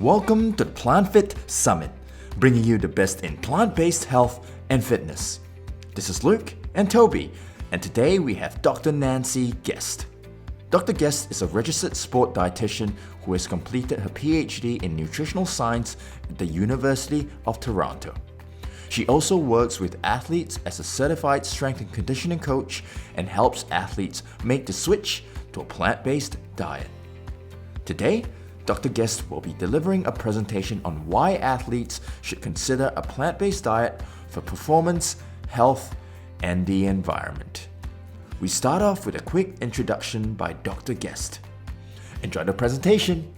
Welcome to the PlantFit Summit, bringing you the best in plant-based health and fitness. This is Luke and Toby, and today we have Dr. Nanci Guest. Dr. Guest is a registered sport dietitian who has completed her PhD in nutritional science at the University of Toronto. She also works with athletes as a certified strength and conditioning coach and helps athletes make the switch to a plant-based diet. Today, Dr. Guest will be delivering a presentation on why athletes should consider a plant-based diet for performance, health, and the environment. We start off with a quick introduction by Dr. Guest. Enjoy the presentation.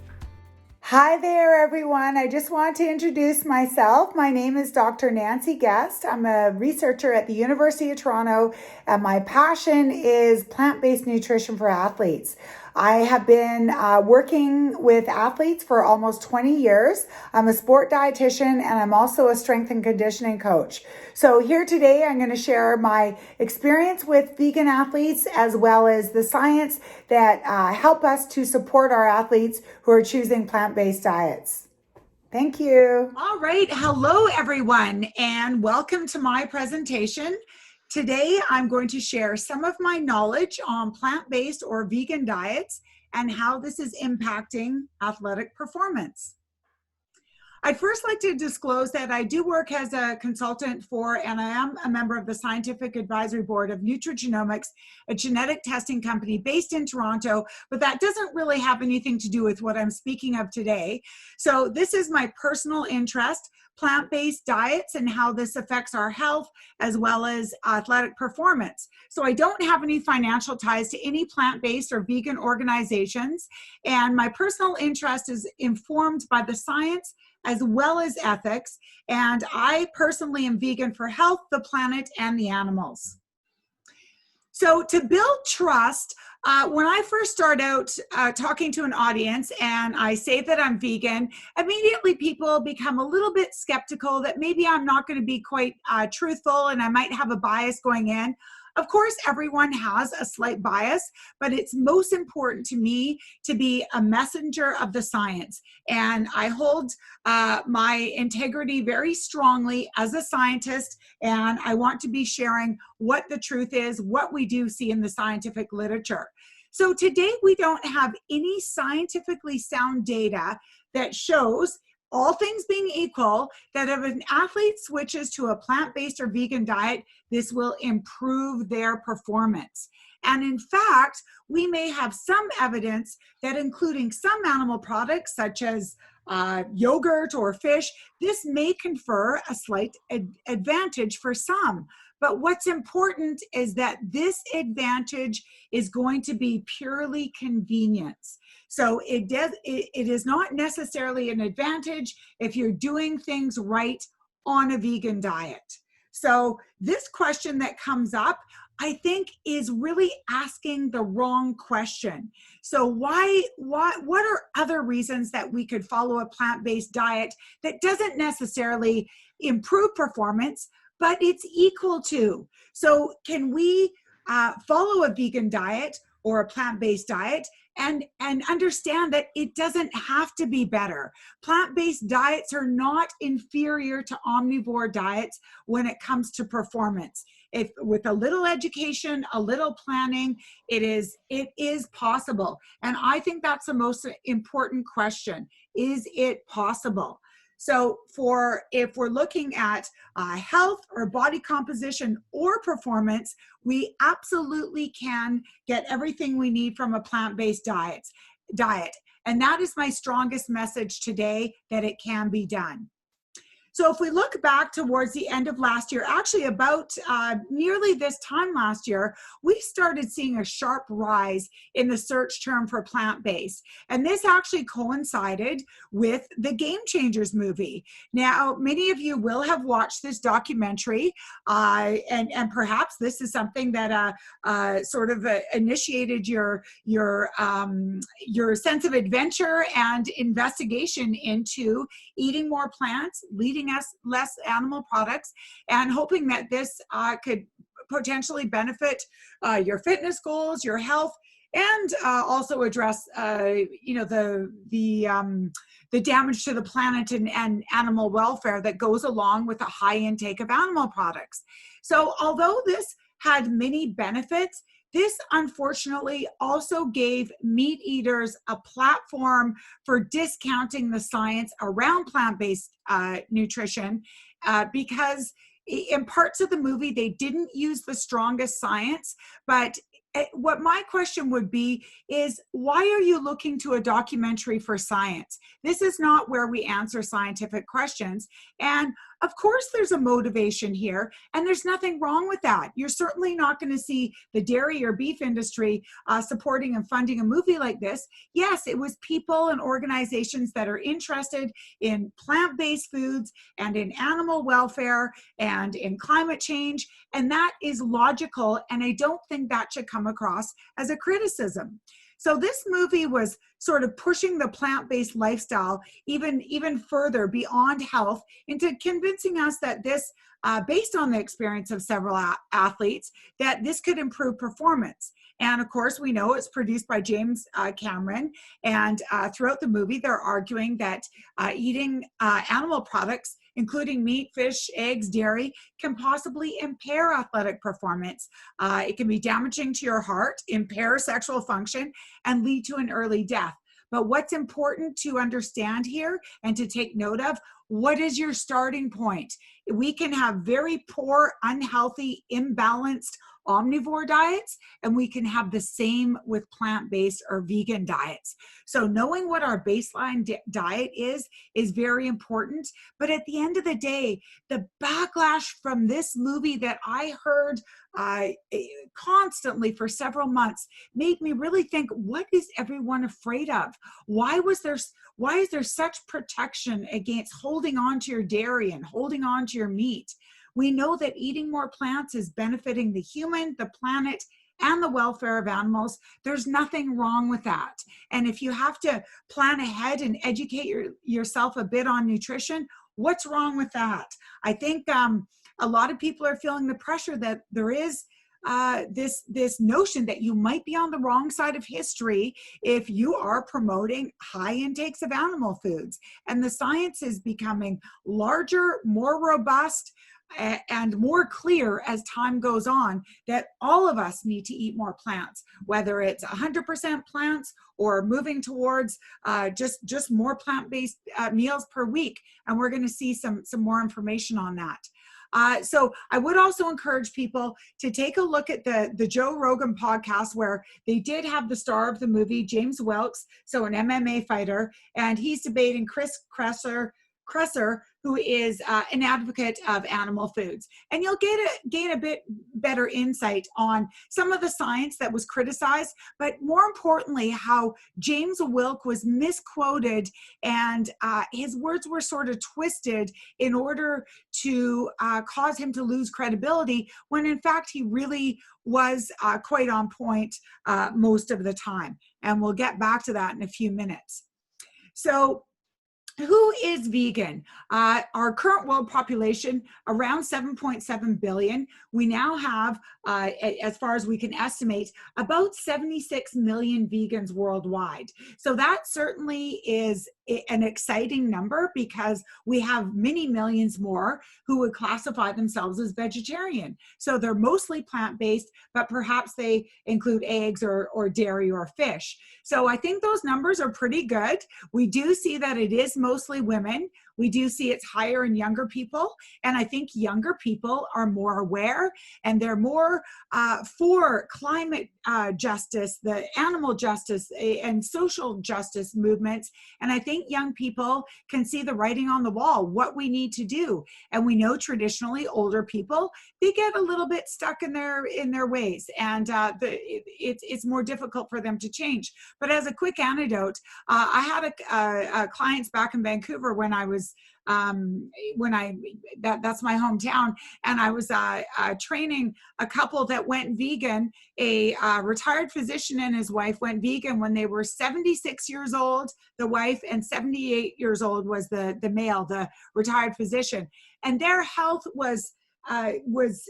Hi there, everyone. I just want to introduce myself. My name is Dr. Nanci Guest. I'm a researcher at the University of Toronto, and my passion is plant-based nutrition for athletes. I have been working with athletes for almost 20 years. I'm a sport dietitian, and I'm also a strength and conditioning coach. So here today, I'm going to share my experience with vegan athletes, as well as the science that help us to support our athletes who are choosing plant-based diets. Thank you. All right. Hello, everyone, and welcome to my presentation. Today, I'm going to share some of my knowledge on plant-based or vegan diets and how this is impacting athletic performance. I'd first like to disclose that I do work as a consultant for, and I am a member of the Scientific Advisory Board of Nutrigenomics, a genetic testing company based in Toronto, but that doesn't really have anything to do with what I'm speaking of today. So this is my personal interest, plant-based diets and how this affects our health as well as athletic performance. So I don't have any financial ties to any plant-based or vegan organizations, and my personal interest is informed by the science as well as ethics, and I personally am vegan for health, the planet, and the animals. So to build trust, when I first start out talking to an audience and I say that I'm vegan, immediately people become a little bit skeptical that maybe I'm not going to be quite truthful and I might have a bias going in. Of course, everyone has a slight bias, but it's most important to me to be a messenger of the science. And I hold my integrity very strongly as a scientist, and I want to be sharing what the truth is, what we do see in the scientific literature. So today we don't have any scientifically sound data that shows, all things being equal, that if an athlete switches to a plant-based or vegan diet, this will improve their performance. And in fact, we may have some evidence that including some animal products, such as yogurt or fish, this may confer a slight advantage for some. But what's important is that this advantage is going to be purely convenience. So it is not necessarily an advantage if you're doing things right on a vegan diet. So this question that comes up, I think, is really asking the wrong question. So what are other reasons that we could follow a plant-based diet that doesn't necessarily improve performance, but it's equal to? So can we follow a vegan diet or a plant-based diet and understand that it doesn't have to be better? Plant-based diets are not inferior to omnivore diets when it comes to performance. If with a little education, a little planning, it is possible. And I think that's the most important question. Is it possible? So if we're looking at health or body composition or performance, we absolutely can get everything we need from a plant-based diet. And that is my strongest message today, that it can be done. So if we look back towards the end of last year, actually about nearly this time last year, we started seeing a sharp rise in the search term for plant-based. And this actually coincided with the Game Changers movie. Now, many of you will have watched this documentary, and perhaps this is something that sort of initiated your sense of adventure and investigation into eating more plants, eating less animal products, and hoping that this could potentially benefit your fitness goals, your health, and also address, the damage to the planet and animal welfare that goes along with a high intake of animal products. So although this had many benefits, this unfortunately also gave meat eaters a platform for discounting the science around plant-based nutrition, because in parts of the movie they didn't use the strongest science. But what my question would be is, why are you looking to a documentary for science? This is not where we answer scientific questions. And of course there's a motivation here, and there's nothing wrong with that. You're certainly not going to see the dairy or beef industry supporting and funding a movie like this. Yes, it was people and organizations that are interested in plant-based foods and in animal welfare and in climate change, and that is logical, and I don't think that should come across as a criticism. So this movie was sort of pushing the plant-based lifestyle even further beyond health, into convincing us that this, based on the experience of several athletes, that this could improve performance. And of course, we know it's produced by James Cameron. And throughout the movie, they're arguing that eating animal products, including meat, fish, eggs, dairy, can possibly impair athletic performance. It can be damaging to your heart, impair sexual function, and lead to an early death. But what's important to understand here and to take note of, what is your starting point? We can have very poor, unhealthy, imbalanced omnivore diets, and we can have the same with plant-based or vegan diets. So knowing what our baseline diet is very important. But at the end of the day, the backlash from this movie that I heard constantly for several months made me really think, what is everyone afraid of? Why is there such protection against holding on to your dairy and holding on to your meat? We know that eating more plants is benefiting the human, the planet, and the welfare of animals. There's nothing wrong with that. And if you have to plan ahead and educate yourself a bit on nutrition, what's wrong with that? I think a lot of people are feeling the pressure that there is this notion that you might be on the wrong side of history if you are promoting high intakes of animal foods. And the science is becoming larger, more robust, and more clear as time goes on, that all of us need to eat more plants, whether it's 100% plants or moving towards just more plant-based meals per week. And we're going to see some more information on that. So I would also encourage people to take a look at the Joe Rogan podcast, where they did have the star of the movie, James Wilkes, so an MMA fighter, and he's debating Chris Kresser, who is an advocate of animal foods. And you'll gain a bit better insight on some of the science that was criticized, but more importantly, how James Wilk was misquoted, and his words were sort of twisted in order to cause him to lose credibility, when in fact he really was quite on point most of the time. And we'll get back to that in a few minutes. So, who is vegan? Our current world population, around 7.7 billion. We now have, as far as we can estimate, about 76 million vegans worldwide. So that certainly is an exciting number, because we have many millions more who would classify themselves as vegetarian. So they're mostly plant-based, but perhaps they include eggs or dairy or fish. So I think those numbers are pretty good. We do see that it is mostly women. We do see it's higher in younger people. And I think younger people are more aware, and they're more for climate justice, the animal justice and social justice movements. And I think young people can see the writing on the wall, what we need to do. And we know traditionally older people, they get a little bit stuck in their ways, and it's more difficult for them to change. But as a quick anecdote, I had a clients back in Vancouver when I was that's my hometown, and I was training a couple that went vegan. A retired physician and his wife went vegan when they were 76 years old, the wife, and 78 years old was the male, the retired physician. And their health was was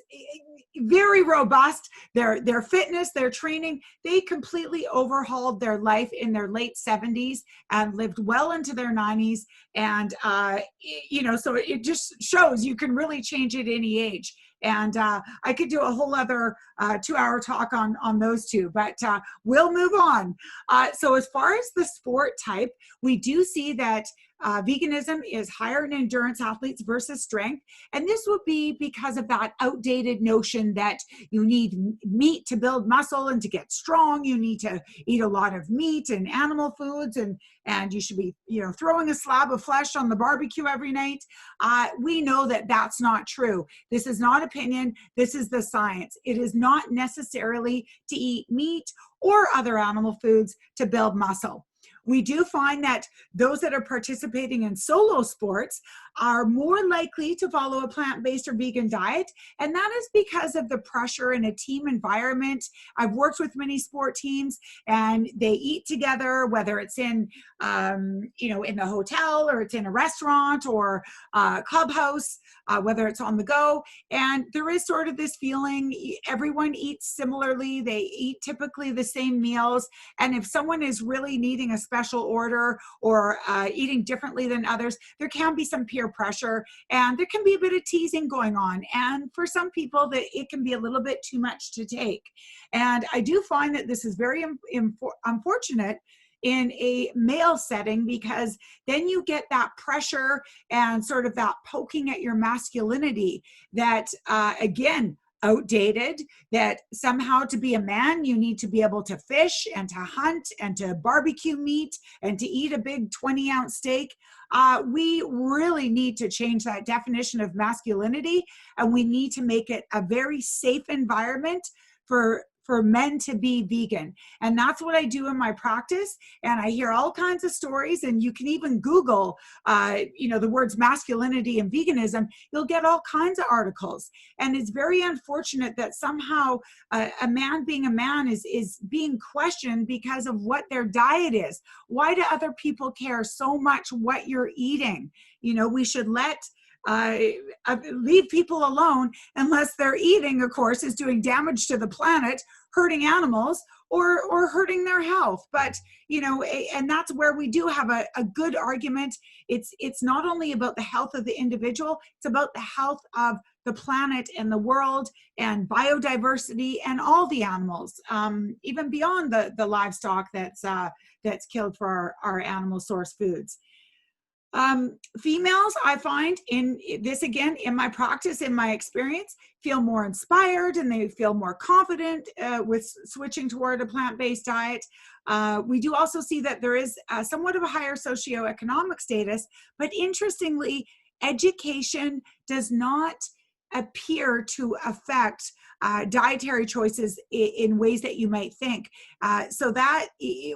very robust. Their fitness, their training, they completely overhauled their life in their late 70s and lived well into their 90s. And, so it just shows you can really change at any age. And I could do a whole other 2-hour talk on those two, but we'll move on. So as far as the sport type, we do see that veganism is higher in endurance athletes versus strength. And this would be because of that outdated notion that you need meat to build muscle and to get strong. You need to eat a lot of meat and animal foods, and you should be, throwing a slab of flesh on the barbecue every night. We know that that's not true. This is not opinion. This is the science. It is not necessarily to eat meat or other animal foods to build muscle. We do find that those that are participating in solo sports are more likely to follow a plant-based or vegan diet, and that is because of the pressure in a team environment. I've worked with many sport teams, and they eat together, whether it's in in the hotel, or it's in a restaurant, or a clubhouse, whether it's on the go. And there is sort of this feeling everyone eats similarly. They eat typically the same meals, and if someone is really needing a special order or eating differently than others, there can be some peer pressure, and there can be a bit of teasing going on. And for some people, that it can be a little bit too much to take. And I do find that this is very unfortunate in a male setting, because then you get that pressure and sort of that poking at your masculinity that, again, outdated, that somehow to be a man, you need to be able to fish and to hunt and to barbecue meat and to eat a big 20-ounce steak. We really need to change that definition of masculinity, and we need to make it a very safe environment for men to be vegan. And that's what I do in my practice. And I hear all kinds of stories, and you can even Google, the words masculinity and veganism. You'll get all kinds of articles. And it's very unfortunate that somehow a man being a man is being questioned because of what their diet is. Why do other people care so much what you're eating? We should leave people alone, unless their eating, of course, is doing damage to the planet, hurting animals, or hurting their health. But, and that's where we do have a good argument. It's not only about the health of the individual, it's about the health of the planet and the world and biodiversity and all the animals, even beyond the livestock that's killed for our animal source foods. Females, I find in this, again, in my practice, in my experience, feel more inspired, and they feel more confident with switching toward a plant-based diet. We do also see that there is somewhat of a higher socioeconomic status, but interestingly, education does not appear to affect dietary choices in ways that you might think. So that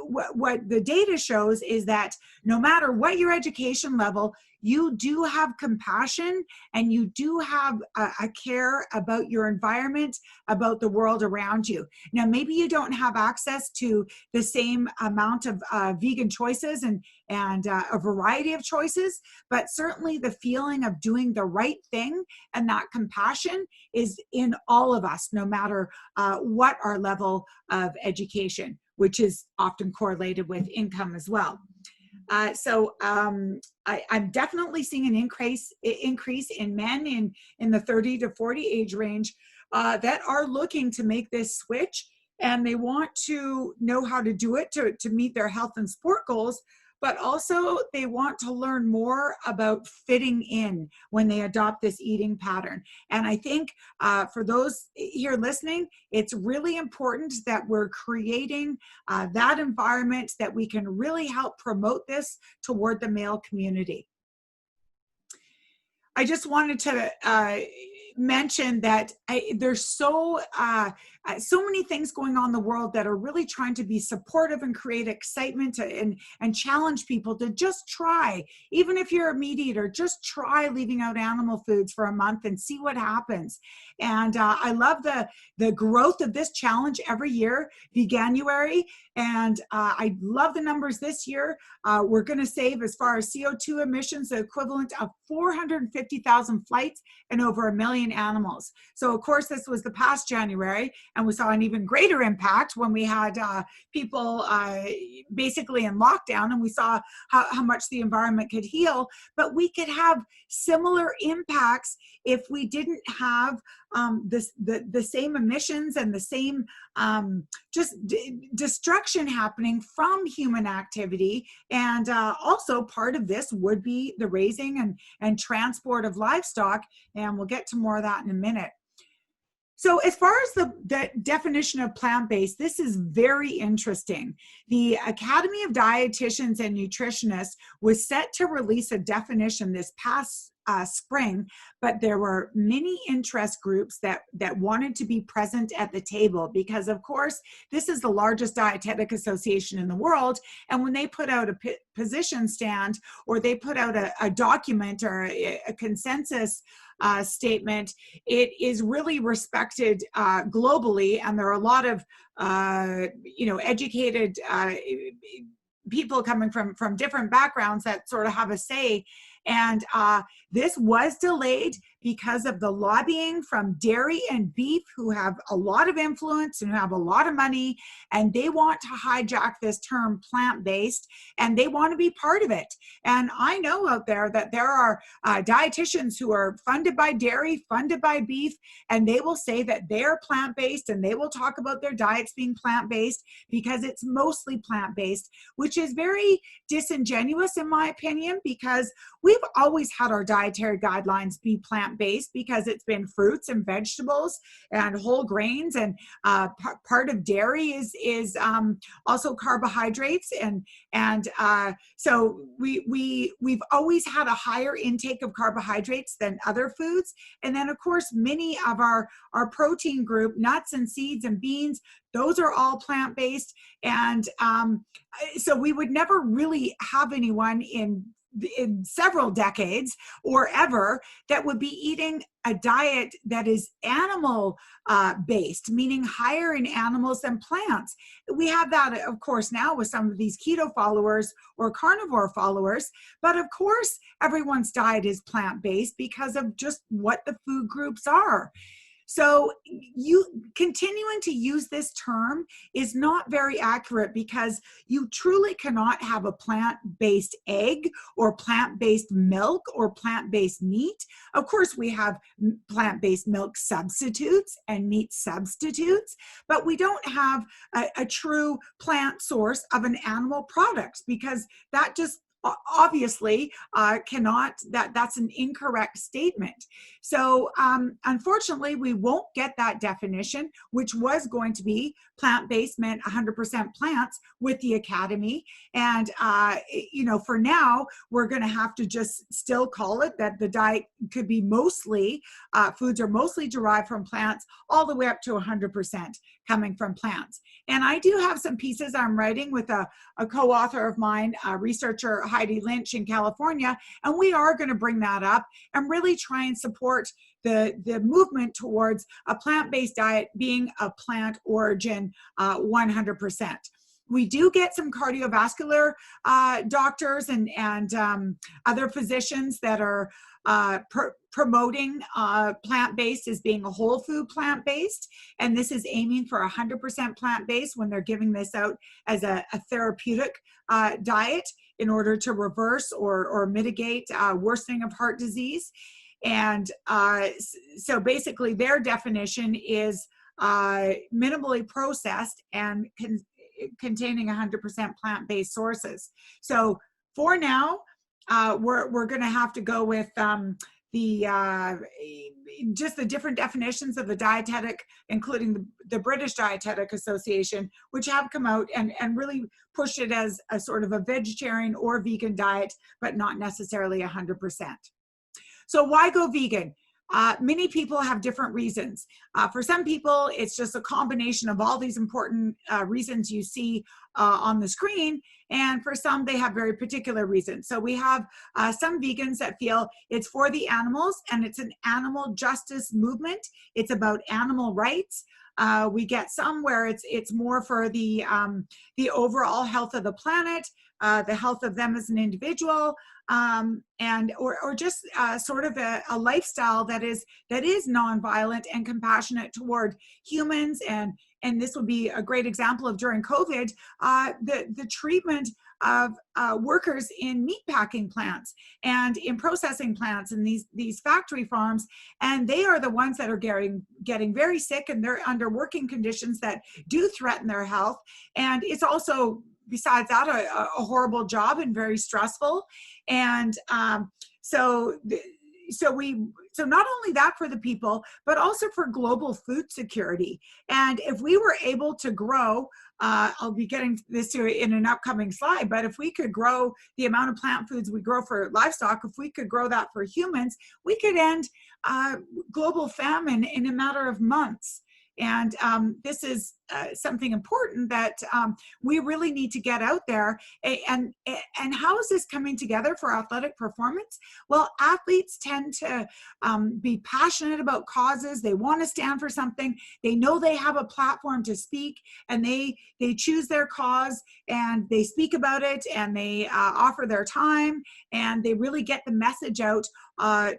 what the data shows is that no matter what your education level, you do have compassion, and you do have a care about your environment, about the world around you. Now, maybe you don't have access to the same amount of vegan choices and a variety of choices, but certainly the feeling of doing the right thing and that compassion is in all of us, no matter what our level of education, which is often correlated with income as well. I'm definitely seeing an increase in men in the 30 to 40 age range that are looking to make this switch, and they want to know how to do it to meet their health and sport goals, but also they want to learn more about fitting in when they adopt this eating pattern. And I think for those here listening, it's really important that we're creating that environment that we can really help promote this toward the male community. I just wanted to mention that there's so so many things going on in the world that are really trying to be supportive and create excitement and challenge people to just try, even if you're a meat eater, just try leaving out animal foods for a month and see what happens. And I love the growth of this challenge every year, Veganuary. And I love the numbers this year. We're going to save, as far as CO2 emissions, the equivalent of 450,000 flights and over 1 million animals. So of course, this was the past January, and we saw an even greater impact when we had people basically in lockdown, and we saw how much the environment could heal. But we could have similar impacts if we didn't have the same emissions and the same destruction happening from human activity. And also part of this would be the raising and transport of livestock. And we'll get to more of that in a minute. So as far as the definition of plant-based, this is very interesting. The Academy of Dietitians and Nutritionists was set to release a definition this past spring, but there were many interest groups that wanted to be present at the table because, of course, this is the largest dietetic association in the world. And when they put out a position stand, or they put out a document or a consensus statement, it is really respected globally. And there are a lot of, educated people coming from different backgrounds that sort of have a say. And this was delayed because of the lobbying from dairy and beef, who have a lot of influence and have a lot of money, and they want to hijack this term plant-based, and they want to be part of it. And I know out there that there are dietitians who are funded by dairy, funded by beef, and they will say that they're plant-based, and they will talk about their diets being plant-based because it's mostly plant-based, which is very disingenuous in my opinion, because we've always had our dietary guidelines be plant-based because it's been fruits and vegetables and whole grains, and part of dairy is also carbohydrates, and so we've always had a higher intake of carbohydrates than other foods. And then of course many of our protein group, nuts and seeds and beans, those are all plant-based. And so we would never really have anyone in several decades or ever that would be eating a diet that is animal based, meaning higher in animals than plants. We have that, of course, now with some of these keto followers or carnivore followers, but of course everyone's diet is plant-based because of just what the food groups are. So you continuing to use this term is not very accurate, because you truly cannot have a plant-based egg or plant-based milk or plant-based meat. Of course, we have plant-based milk substitutes and meat substitutes, but we don't have a true plant source of an animal product, because that just obviously that's an incorrect statement. So unfortunately, we won't get that definition, which was going to be plant-based meant 100% plants with the Academy. And for now, we're going to have to just still call it that the diet could be mostly, foods are mostly derived from plants, all the way up to 100% coming from plants. And I do have some pieces I'm writing with a co-author of mine, researcher Heidi Lynch in California, and we are going to bring that up and really try and support the movement towards a plant-based diet being a plant origin 100%. We do get some cardiovascular doctors and other physicians that are promoting plant-based as being a whole food plant-based. And this is aiming for 100% plant-based when they're giving this out as a therapeutic diet in order to reverse or mitigate worsening of heart disease. And so basically their definition is minimally processed and containing 100% plant-based sources. So for now, we're going to have to go with just the different definitions of the dietetic, including the British Dietetic Association, which have come out and really push it as a sort of a vegetarian or vegan diet, but not necessarily 100%. So why go vegan? many people have different reasons. For some people, it's just a combination of all these important reasons you see on the screen. And for some, they have very particular reasons. So we have some vegans that feel it's for the animals and it's an animal justice movement. It's about animal rights. We get some where it's more for the overall health of the planet, the health of them as an individual, and or just sort of a lifestyle that is nonviolent and compassionate toward humans. And this would be a great example of during COVID, the treatment of workers in meatpacking plants and in processing plants and these factory farms. And they are the ones that are getting very sick, and they're under working conditions that do threaten their health. And it's also, besides that, a horrible job and very stressful. And so not only that for the people, but also for global food security. And if we were able to grow, I'll be getting this to in an upcoming slide, but if we could grow the amount of plant foods we grow for livestock, if we could grow that for humans, we could end global famine in a matter of months. And this is something important that we really need to get out there. And how is this coming together for athletic performance? Well, athletes tend to be passionate about causes. They want to stand for something. They know they have a platform to speak, and they choose their cause, and they speak about it, and they offer their time, and they really get the message out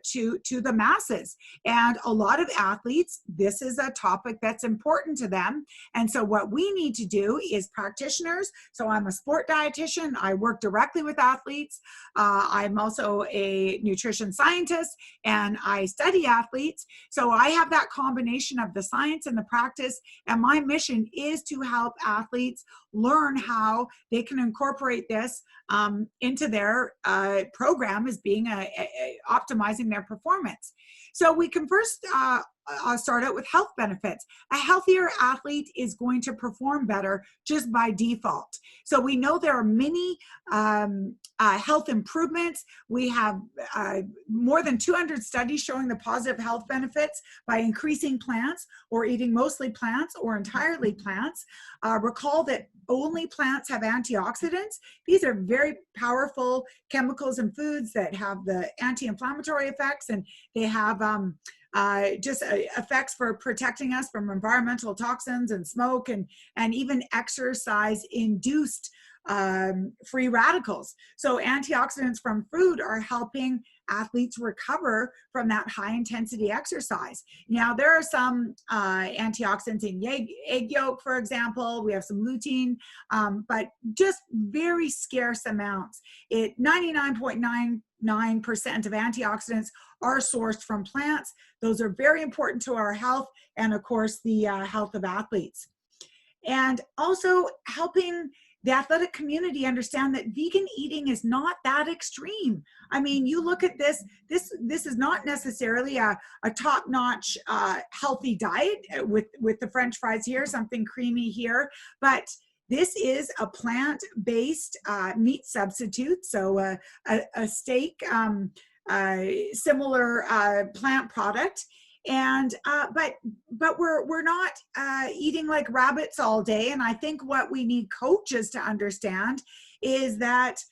to the masses. And a lot of athletes, this is a topic that's important to them. And so what we need to do is practitioners. So I'm a sport dietitian. I work directly with athletes. I'm also a nutrition scientist, and I study athletes. So I have that combination of the science and the practice. And my mission is to help athletes learn how they can incorporate this into their program as being optimizing their performance. So we can first start out with health benefits. A healthier athlete is going to perform better just by default. So we know there are many health improvements. We have more than 200 studies showing the positive health benefits by increasing plants or eating mostly plants or entirely plants. Recall that only plants have antioxidants. These are very powerful chemicals and foods that have the anti-inflammatory effects, and they have just effects for protecting us from environmental toxins and smoke, and even exercise-induced free radicals. So antioxidants from food are helping athletes recover from that high intensity exercise. Now, there are some antioxidants in egg yolk, for example. We have some lutein, but just very scarce amounts. 99.99% of antioxidants are sourced from plants. Those are very important to our health and, of course, the health of athletes. And also helping the athletic community understand that vegan eating is not that extreme. I mean, you look at this is not necessarily a top-notch healthy diet with the French fries here, something creamy here, but this is a plant-based meat substitute. So a steak, similar plant product. And but we're not eating like rabbits all day. And I think what we need coaches to understand is that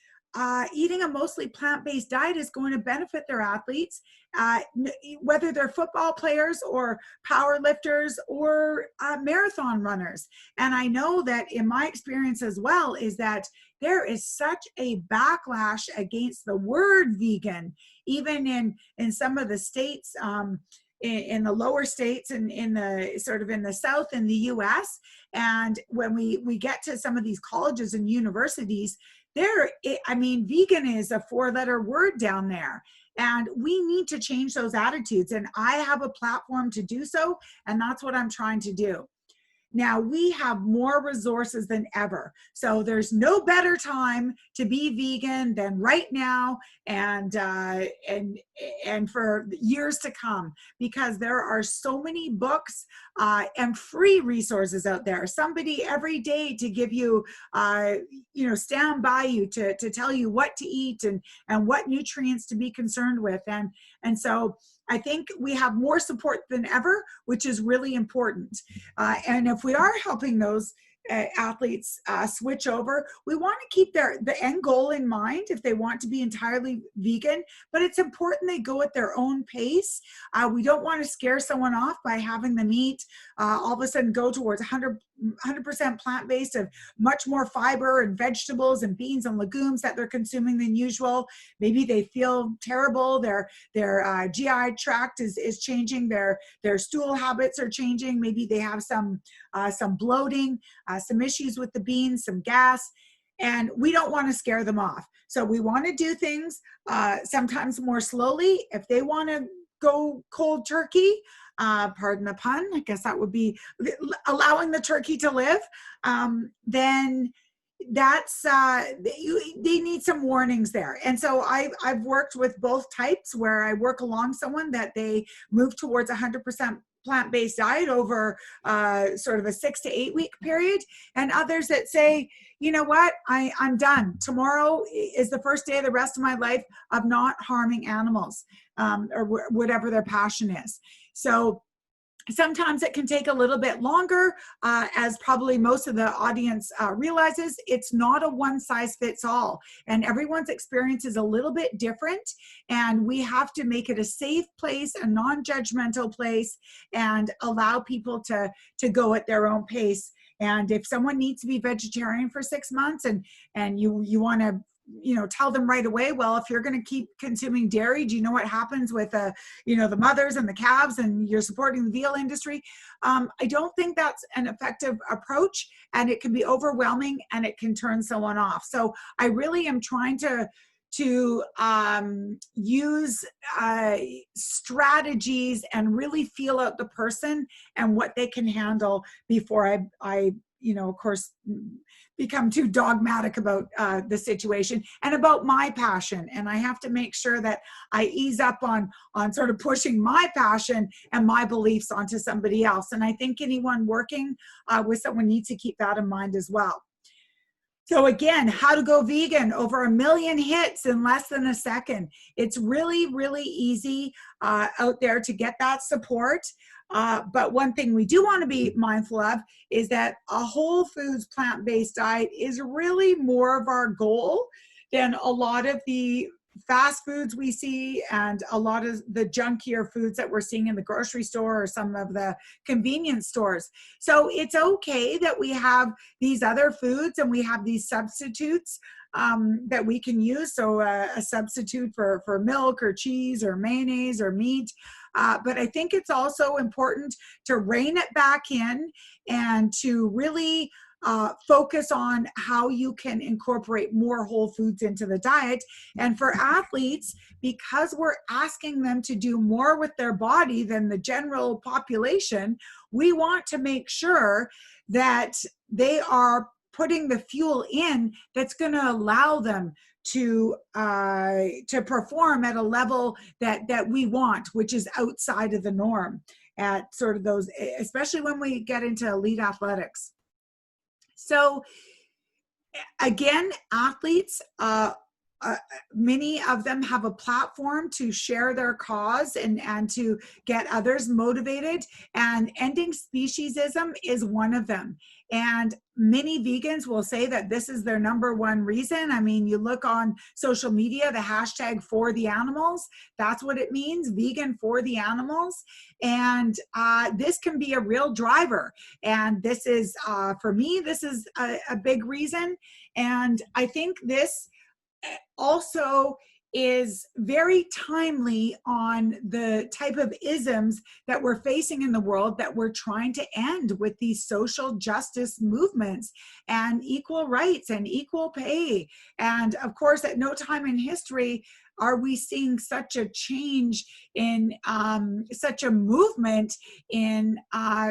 eating a mostly plant-based diet is going to benefit their athletes, whether they're football players or power lifters or marathon runners. And I know that in my experience as well is that there is such a backlash against the word vegan, even in some of the states, in the lower states and in the sort of in the South in the US. And when we get to some of these colleges and universities, vegan is a 4-letter word down there. And we need to change those attitudes. And I have a platform to do so. And that's what I'm trying to do. Now, we have more resources than ever. So there's no better time to be vegan than right now and for years to come, because there are so many books and free resources out there. Somebody every day to give you, stand by you to tell you what to eat and what nutrients to be concerned with. And so I think we have more support than ever, which is really important. And if we are helping those athletes switch over, we want to keep the end goal in mind if they want to be entirely vegan, but it's important they go at their own pace. We don't want to scare someone off by having them eat all of a sudden go towards 100% plant-based, of much more fiber and vegetables and beans and legumes that they're consuming than usual. Maybe they feel terrible, their GI tract is changing, their stool habits are changing, maybe they have some bloating, some issues with the beans, some gas, and we don't want to scare them off. So we want to do things sometimes more slowly. If they want to go cold turkey, pardon the pun, I guess that would be allowing the turkey to live, then that's they need some warnings there. And so I've worked with both types, where I work along someone that they move towards 100% plant-based diet over sort of a 6 to 8 week period, and others that say, you know what, I'm done. Tomorrow is the first day of the rest of my life of not harming animals, or whatever their passion is. So sometimes it can take a little bit longer, as probably most of the audience realizes. It's not a one size fits all, and everyone's experience is a little bit different, and we have to make it a safe place, a non-judgmental place, and allow people to go at their own pace. And if someone needs to be vegetarian for 6 months, and you want to tell them right away, well, if you're going to keep consuming dairy, do you know what happens with the mothers and the calves, and you're supporting the veal industry? I don't think that's an effective approach, and it can be overwhelming, and it can turn someone off. So I really am trying to use strategies and really feel out the person and what they can handle before I of course, become too dogmatic about the situation and about my passion. And I have to make sure that I ease up on sort of pushing my passion and my beliefs onto somebody else. And I think anyone working with someone needs to keep that in mind as well. So again, how to go vegan, over 1 million hits in less than a second. It's really, really easy out there to get that support. But one thing we do want to be mindful of is that a whole foods plant-based diet is really more of our goal than a lot of the fast foods we see and a lot of the junkier foods that we're seeing in the grocery store or some of the convenience stores. So it's okay that we have these other foods and we have these substitutes that we can use. So a substitute for milk or cheese or mayonnaise or meat. But I think it's also important to rein it back in and to really focus on how you can incorporate more whole foods into the diet. And for athletes, because we're asking them to do more with their body than the general population, we want to make sure that they are putting the fuel in that's going to allow them to perform at a level that we want, which is outside of the norm at sort of those, especially when we get into elite athletics. So again, athletes, many of them have a platform to share their cause and to get others motivated, and ending speciesism is one of them. And many vegans will say that this is their number one reason. I mean, you look on social media, the hashtag for the animals, that's what it means, vegan for the animals. And this can be a real driver. And this is, for me, this is a big reason. And I think this also is very timely on the type of isms that we're facing in the world that we're trying to end with these social justice movements and equal rights and equal pay. And of course, at no time in history are we seeing such a change in such a movement in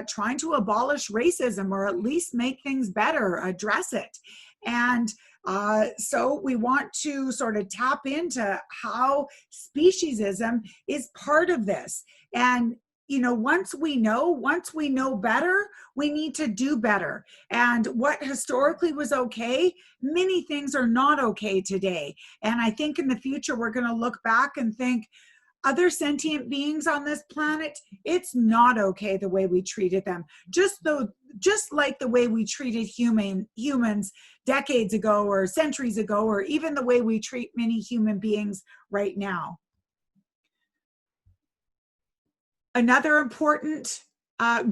trying to abolish racism, or at least make things better, address it. And so we want to sort of tap into how speciesism is part of this. And, once we know better, we need to do better. And what historically was okay, many things are not okay today. And I think in the future, we're going to look back and think, other sentient beings on this planet, it's not okay the way we treated them. Just like the way we treated humans decades ago or centuries ago, or even the way we treat many human beings right now. Another important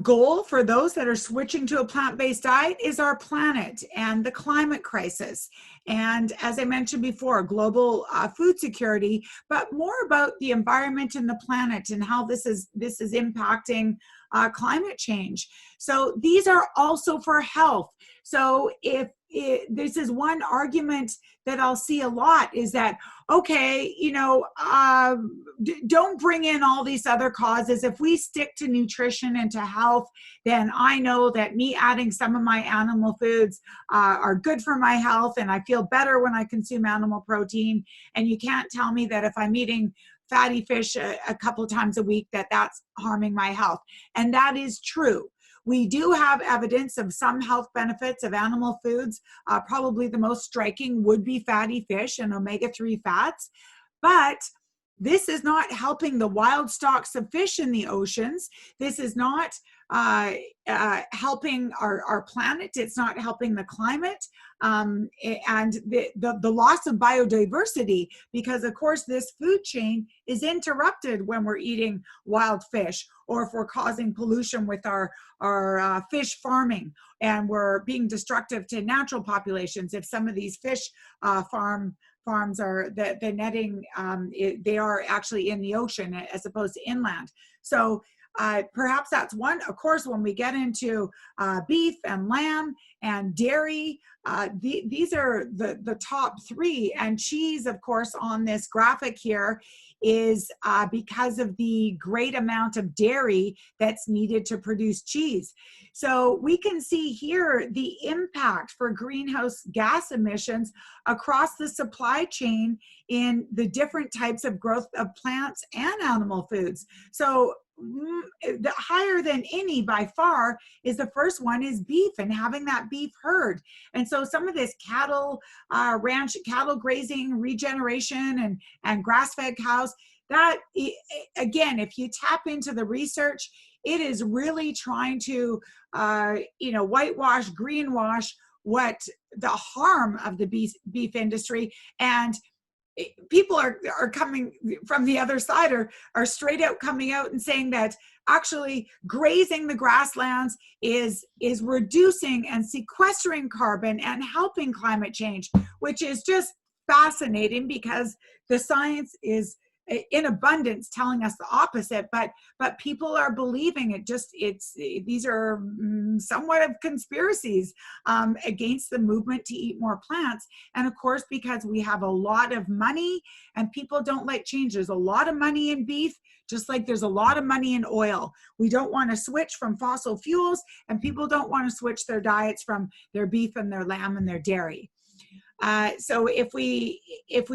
goal for those that are switching to a plant-based diet is our planet and the climate crisis. And as I mentioned before, global food security, but more about the environment and the planet and how this is impacting climate change. So these are also for health. So if this is one argument that I'll see a lot, is that, okay, don't bring in all these other causes. If we stick to nutrition and to health, then I know that me adding some of my animal foods are good for my health, and I feel better when I consume animal protein. And you can't tell me that if I'm eating fatty fish a couple of times a week, that's harming my health. And that is true. We do have evidence of some health benefits of animal foods. Probably the most striking would be fatty fish and omega-3 fats. But this is not helping the wild stocks of fish in the oceans. This is not helping our planet. It's not helping the climate. And the loss of biodiversity, because of course this food chain is interrupted when we're eating wild fish, or if we're causing pollution with our fish farming, and we're being destructive to natural populations. If some of these fish farms are the netting, they are actually in the ocean as opposed to inland. So perhaps that's one. Of course, when we get into beef and lamb and dairy, these are the top three. And cheese, of course, on this graphic here is because of the great amount of dairy that's needed to produce cheese. So we can see here the impact for greenhouse gas emissions across the supply chain in the different types of growth of plants and animal foods. So the higher than any by far is the first one is beef, and having that beef herd. And so some of this cattle grazing regeneration and grass-fed cows, that again, if you tap into the research, it is really trying to whitewash, greenwash what the harm of the beef industry. And people are coming from the other side, are straight out coming out and saying that actually grazing the grasslands is reducing and sequestering carbon and helping climate change, which is just fascinating, because the science is in abundance telling us the opposite, but people are believing it. These are somewhat of conspiracies against the movement to eat more plants. And of course, because we have a lot of money and people don't like change. There's a lot of money in beef, just like there's a lot of money in oil. We don't want to switch from fossil fuels, and people don't want to switch their diets from their beef and their lamb and their dairy. So if we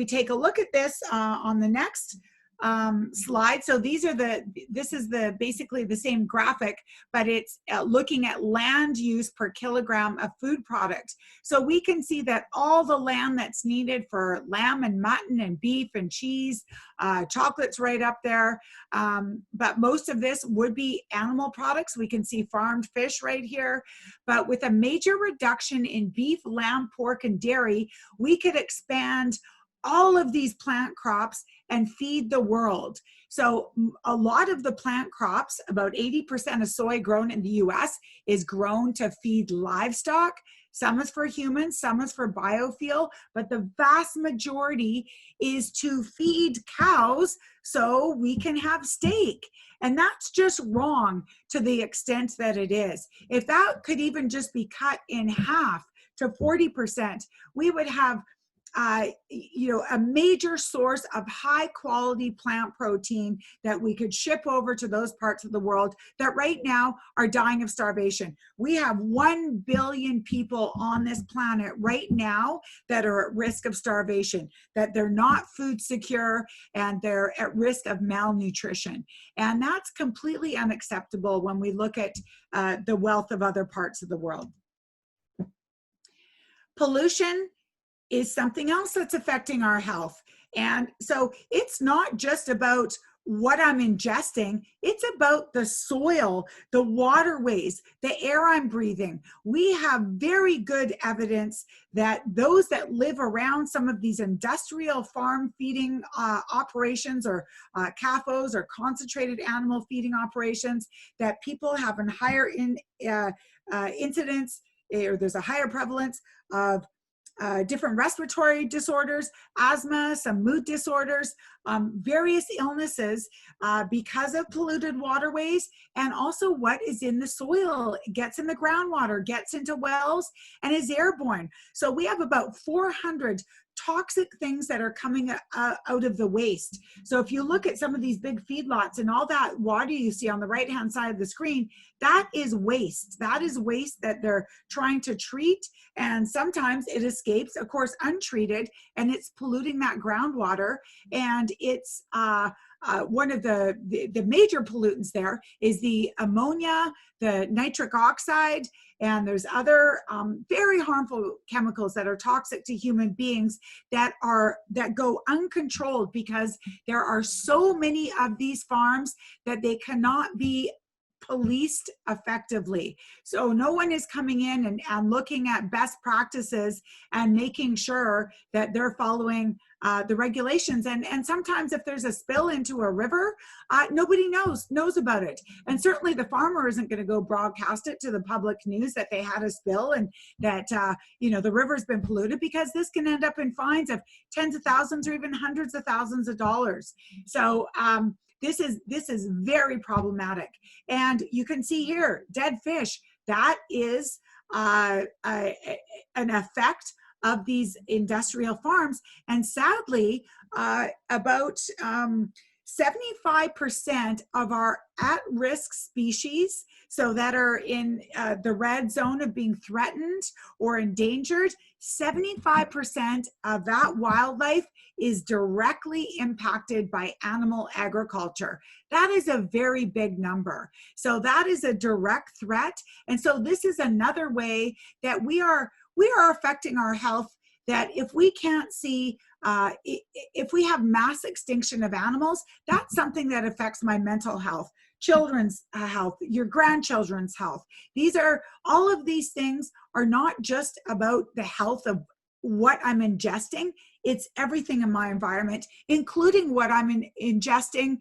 take a look at this on the next slide, so this is basically the same graphic, but it's looking at land use per kilogram of food product. So we can see that all the land that's needed for lamb and mutton and beef and cheese, chocolate's right up there, but most of this would be animal products. We can see farmed fish right here, but with a major reduction in beef, lamb, pork, and dairy, we could expand all of these plant crops and feed the world. So a lot of the plant crops, about 80% of soy grown in the US is grown to feed livestock. Some is for humans, some is for biofuel, but the vast majority is to feed cows so we can have steak. And that's just wrong to the extent that it is. If that could even just be cut in half to 40%, we would have a major source of high quality plant protein that we could ship over to those parts of the world that right now are dying of starvation. We have 1 billion people on this planet right now that are at risk of starvation, that they're not food secure, and they're at risk of malnutrition. And that's completely unacceptable when we look at the wealth of other parts of the world. Pollution is something else that's affecting our health. And so it's not just about what I'm ingesting. It's about the soil, the waterways, the air I'm breathing. We have very good evidence that those that live around some of these industrial farm feeding operations, or CAFOs, or concentrated animal feeding operations, that people have a higher incidence, or there's a higher prevalence of different respiratory disorders, asthma, some mood disorders, various illnesses because of polluted waterways, and also what is in the soil, gets in the groundwater, gets into wells, and is airborne. So we have about 400 toxic things that are coming out of the waste. So if you look at some of these big feedlots and all that water you see on the right-hand side of the screen, that is waste. That is waste that they're trying to treat, and sometimes it escapes, of course, untreated, and it's polluting that groundwater. And it's one of the major pollutants there is the ammonia, the nitric oxide, and there's other very harmful chemicals that are toxic to human beings that go uncontrolled, because there are so many of these farms that they cannot be policed effectively. So no one is coming in and looking at best practices and making sure that they're following the regulations. And sometimes if there's a spill into a river, nobody knows about it. And certainly the farmer isn't going to go broadcast it to the public news that they had a spill and that the river's been polluted, because this can end up in fines of tens of thousands or even hundreds of thousands of dollars. So this is very problematic. And you can see here, dead fish, that is an effect of these industrial farms. And sadly, about 75% of our at-risk species, so that are in the red zone of being threatened or endangered, 75% of that wildlife is directly impacted by animal agriculture. That is a very big number. So that is a direct threat. And so this is another way that we are affecting our health, that if we can't see, if we have mass extinction of animals, that's something that affects my mental health, children's health, your grandchildren's health. All of these things are not just about the health of what I'm ingesting, it's everything in my environment, including what I'm ingesting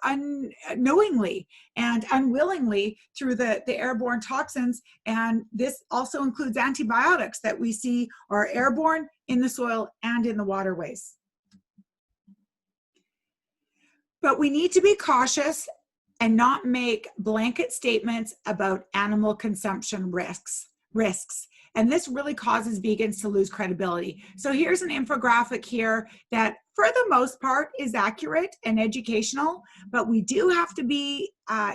unknowingly and unwillingly through the airborne toxins. And this also includes antibiotics that we see are airborne in the soil and in the waterways. But we need to be cautious and not make blanket statements about animal consumption risks. And this really causes vegans to lose credibility. So here's an infographic here that for the most part is accurate and educational, but we do have to be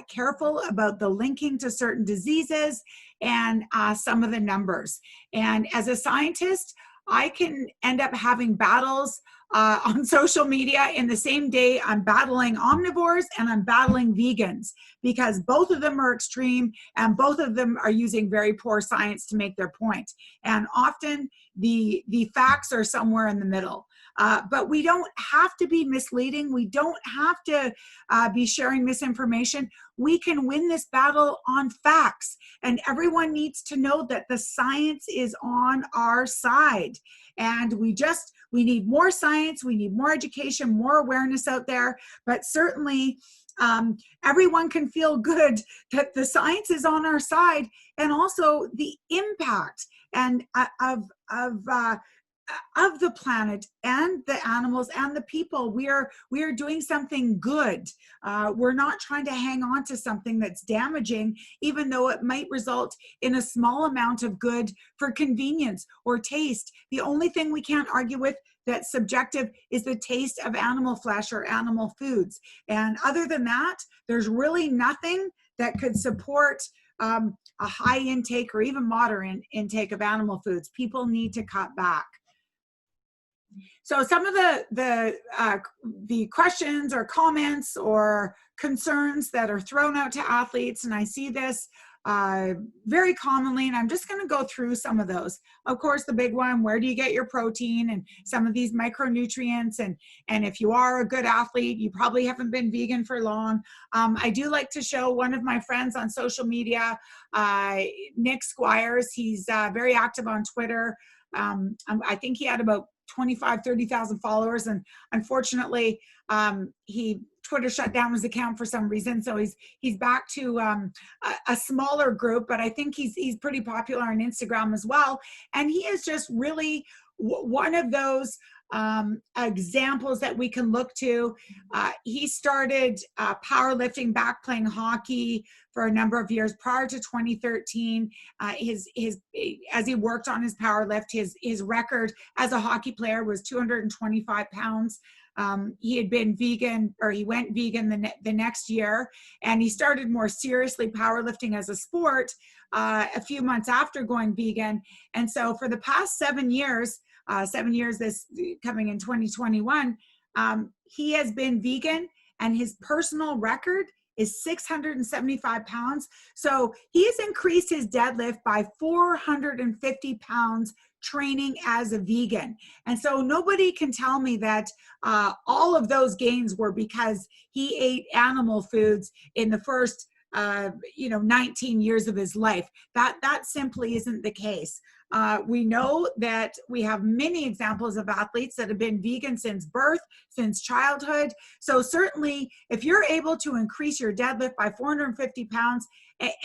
careful about the linking to certain diseases and some of the numbers. And as a scientist, I can end up having battles on social media in the same day I'm battling omnivores and I'm battling vegans, because both of them are extreme and both of them are using very poor science to make their point. And often the facts are somewhere in the middle. But we don't have to be misleading. We don't have to be sharing misinformation. We can win this battle on facts. And everyone needs to know that the science is on our side. And we need more science, we need more education, more awareness out there. But certainly, everyone can feel good that the science is on our side, and also the impact and of the planet and the animals and the people. We are doing something good. We're not trying to hang on to something that's damaging, even though it might result in a small amount of good for convenience or taste. The only thing we can't argue with that's subjective is the taste of animal flesh or animal foods. And other than that, there's really nothing that could support a high intake or even moderate intake of animal foods. People need to cut back. So some of the questions or comments or concerns that are thrown out to athletes, and I see this very commonly, and I'm just going to go through some of those. Of course, the big one, where do you get your protein and some of these micronutrients? And if you are a good athlete, you probably haven't been vegan for long. I do like to show one of my friends on social media, Nick Squires. He's very active on Twitter. I think he had about 30,000 followers, and unfortunately Twitter shut down his account for some reason, so he's back to a smaller group, but I think he's pretty popular on Instagram as well. And he is just really one of those examples that we can look to. He started powerlifting back, playing hockey for a number of years prior to 2013. As he worked on his powerlift, his record as a hockey player was 225 pounds. He had been vegan, or he went vegan the next year, and he started more seriously powerlifting as a sport a few months after going vegan. And so for the past 7 years, this coming in 2021, he has been vegan, and his personal record is 675 pounds. So he has increased his deadlift by 450 pounds training as a vegan. And so nobody can tell me that all of those gains were because he ate animal foods in the first 19 years of his life. That simply isn't the case. We know that we have many examples of athletes that have been vegan since birth, since childhood. So certainly, if you're able to increase your deadlift by 450 pounds,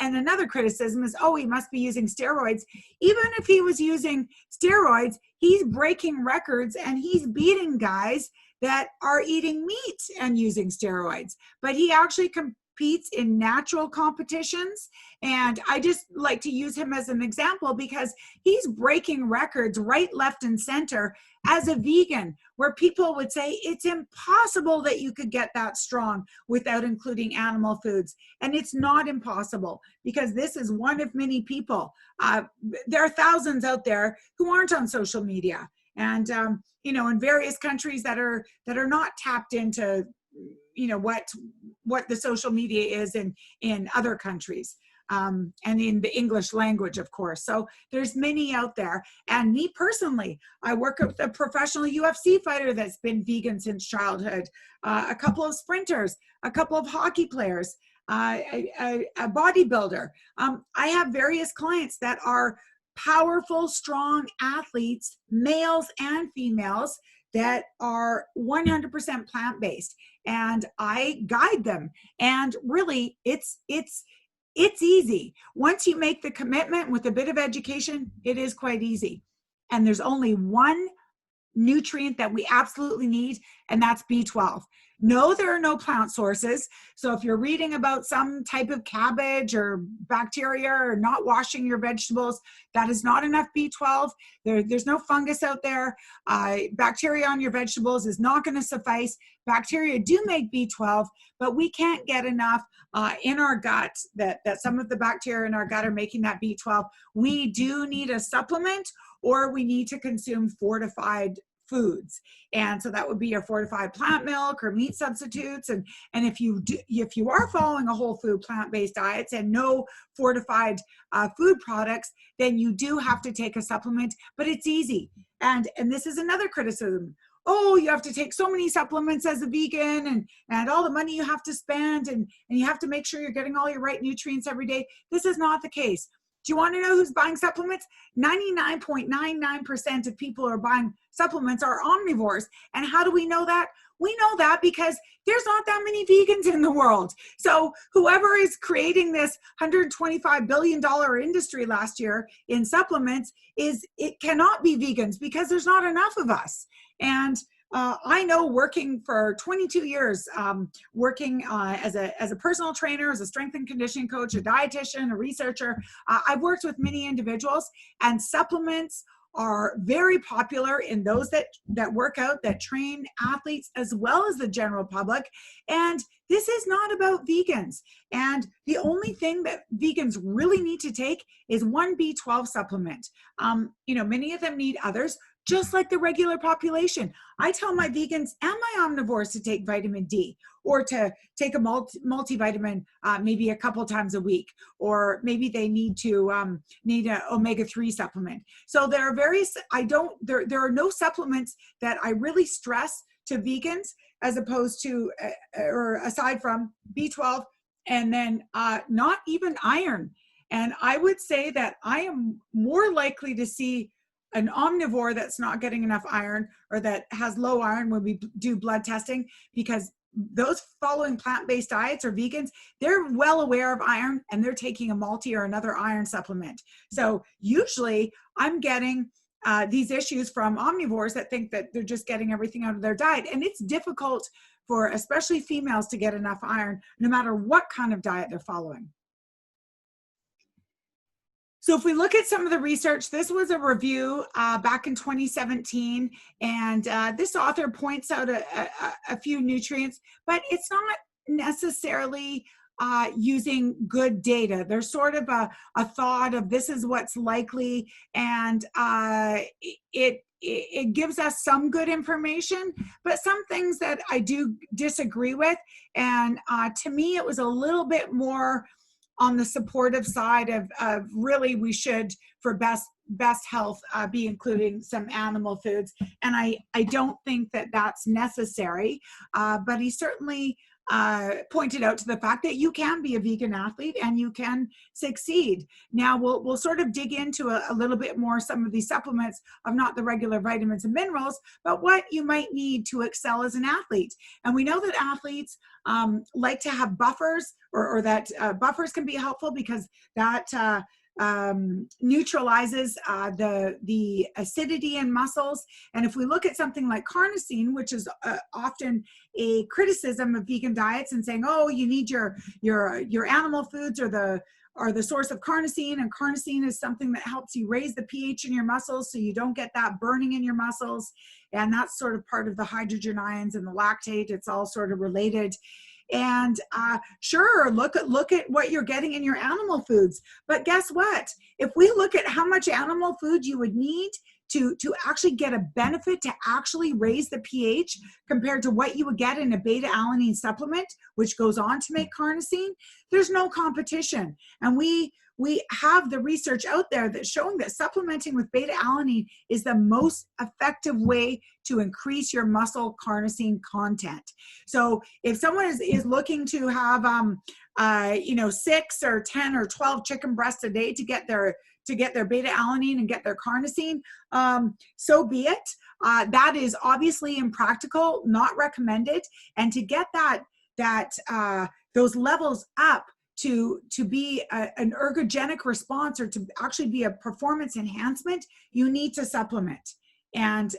and another criticism is, oh, he must be using steroids. Even if he was using steroids, he's breaking records and he's beating guys that are eating meat and using steroids. But he actually competes in natural competitions. And I just like to use him as an example because he's breaking records right, left, and center as a vegan, where people would say it's impossible that you could get that strong without including animal foods. And it's not impossible, because this is one of many people. There are thousands out there who aren't on social media, and in various countries that are not tapped into what the social media is in other countries, and in the English language, of course. So there's many out there. And me personally, I work with a professional UFC fighter that's been vegan since childhood, a couple of sprinters, a couple of hockey players, a bodybuilder. I have various clients that are powerful, strong athletes, males and females, that are 100% plant-based, and I guide them. And really, it's easy. Once you make the commitment with a bit of education, it is quite easy. And there's only one nutrient that we absolutely need, and that's B12. No, there are no plant sources. So if you're reading about some type of cabbage or bacteria or not washing your vegetables, that is not enough B12. There's no fungus out there. Bacteria on your vegetables is not going to suffice. Bacteria do make B12, but we can't get enough in our gut, that some of the bacteria in our gut are making that B12. We do need a supplement, or we need to consume fortified foods. And so that would be your fortified plant milk or meat substitutes. And if you are following a whole food plant-based diets and no fortified food products, then you do have to take a supplement, but it's easy. And this is another criticism. Oh, you have to take so many supplements as a vegan, and all the money you have to spend, and you have to make sure you're getting all your right nutrients every day. This is not the case. Do you want to know who's buying supplements? 99.99% of people who are buying supplements are omnivores. And how do we know that? We know that because there's not that many vegans in the world. So whoever is creating this $125 billion industry last year in supplements, it cannot be vegans because there's not enough of us. And I know, working for 22 years, working as a personal trainer, as a strength and conditioning coach, a dietitian, a researcher, I've worked with many individuals, and supplements are very popular in those that work out, that train athletes, as well as the general public. And this is not about vegans. And the only thing that vegans really need to take is one B12 supplement. Many of them need others, just like the regular population. I tell my vegans and my omnivores to take vitamin D, or to take a multivitamin maybe a couple times a week, or maybe they need an omega-3 supplement. So there are various, there are no supplements that I really stress to vegans, as opposed to, or aside from B12, and then not even iron. And I would say that I am more likely to see an omnivore that's not getting enough iron, or that has low iron when we do blood testing, because those following plant-based diets or vegans, they're well aware of iron, and they're taking a multi or another iron supplement. So usually I'm getting these issues from omnivores that think that they're just getting everything out of their diet. And it's difficult for especially females to get enough iron, no matter what kind of diet they're following. So if we look at some of the research, this was a review back in 2017, and this author points out a few nutrients, but it's not necessarily using good data. There's sort of a thought of this is what's likely, and it gives us some good information, but some things that I do disagree with. And to me, it was a little bit more on the supportive side of really we should, for best health, be including some animal foods. And I don't think that that's necessary, but he certainly pointed out to the fact that you can be a vegan athlete and you can succeed. Now we'll sort of dig into a little bit more some of these supplements of not the regular vitamins and minerals, but what you might need to excel as an athlete. And we know that athletes like to have buffers, or that buffers can be helpful, because that neutralizes the acidity in muscles. And if we look at something like carnosine, which is often a criticism of vegan diets, and saying, oh, you need your animal foods are the source of carnosine, and carnosine is something that helps you raise the pH in your muscles so you don't get that burning in your muscles. And that's sort of part of the hydrogen ions and the lactate. It's all sort of related. And sure, look at what you're getting in your animal foods. But guess what? If we look at how much animal food you would need to actually get a benefit to actually raise the pH compared to what you would get in a beta-alanine supplement, which goes on to make carnosine, there's no competition. And we have the research out there that's showing that supplementing with beta-alanine is the most effective way to increase your muscle carnosine content. So if someone is looking to have 6 or 10 or 12 chicken breasts a day to get their beta-alanine and get their carnosine, so be it. That is obviously impractical, not recommended. And to get those levels up to be an ergogenic response, or to actually be a performance enhancement, you need to supplement. And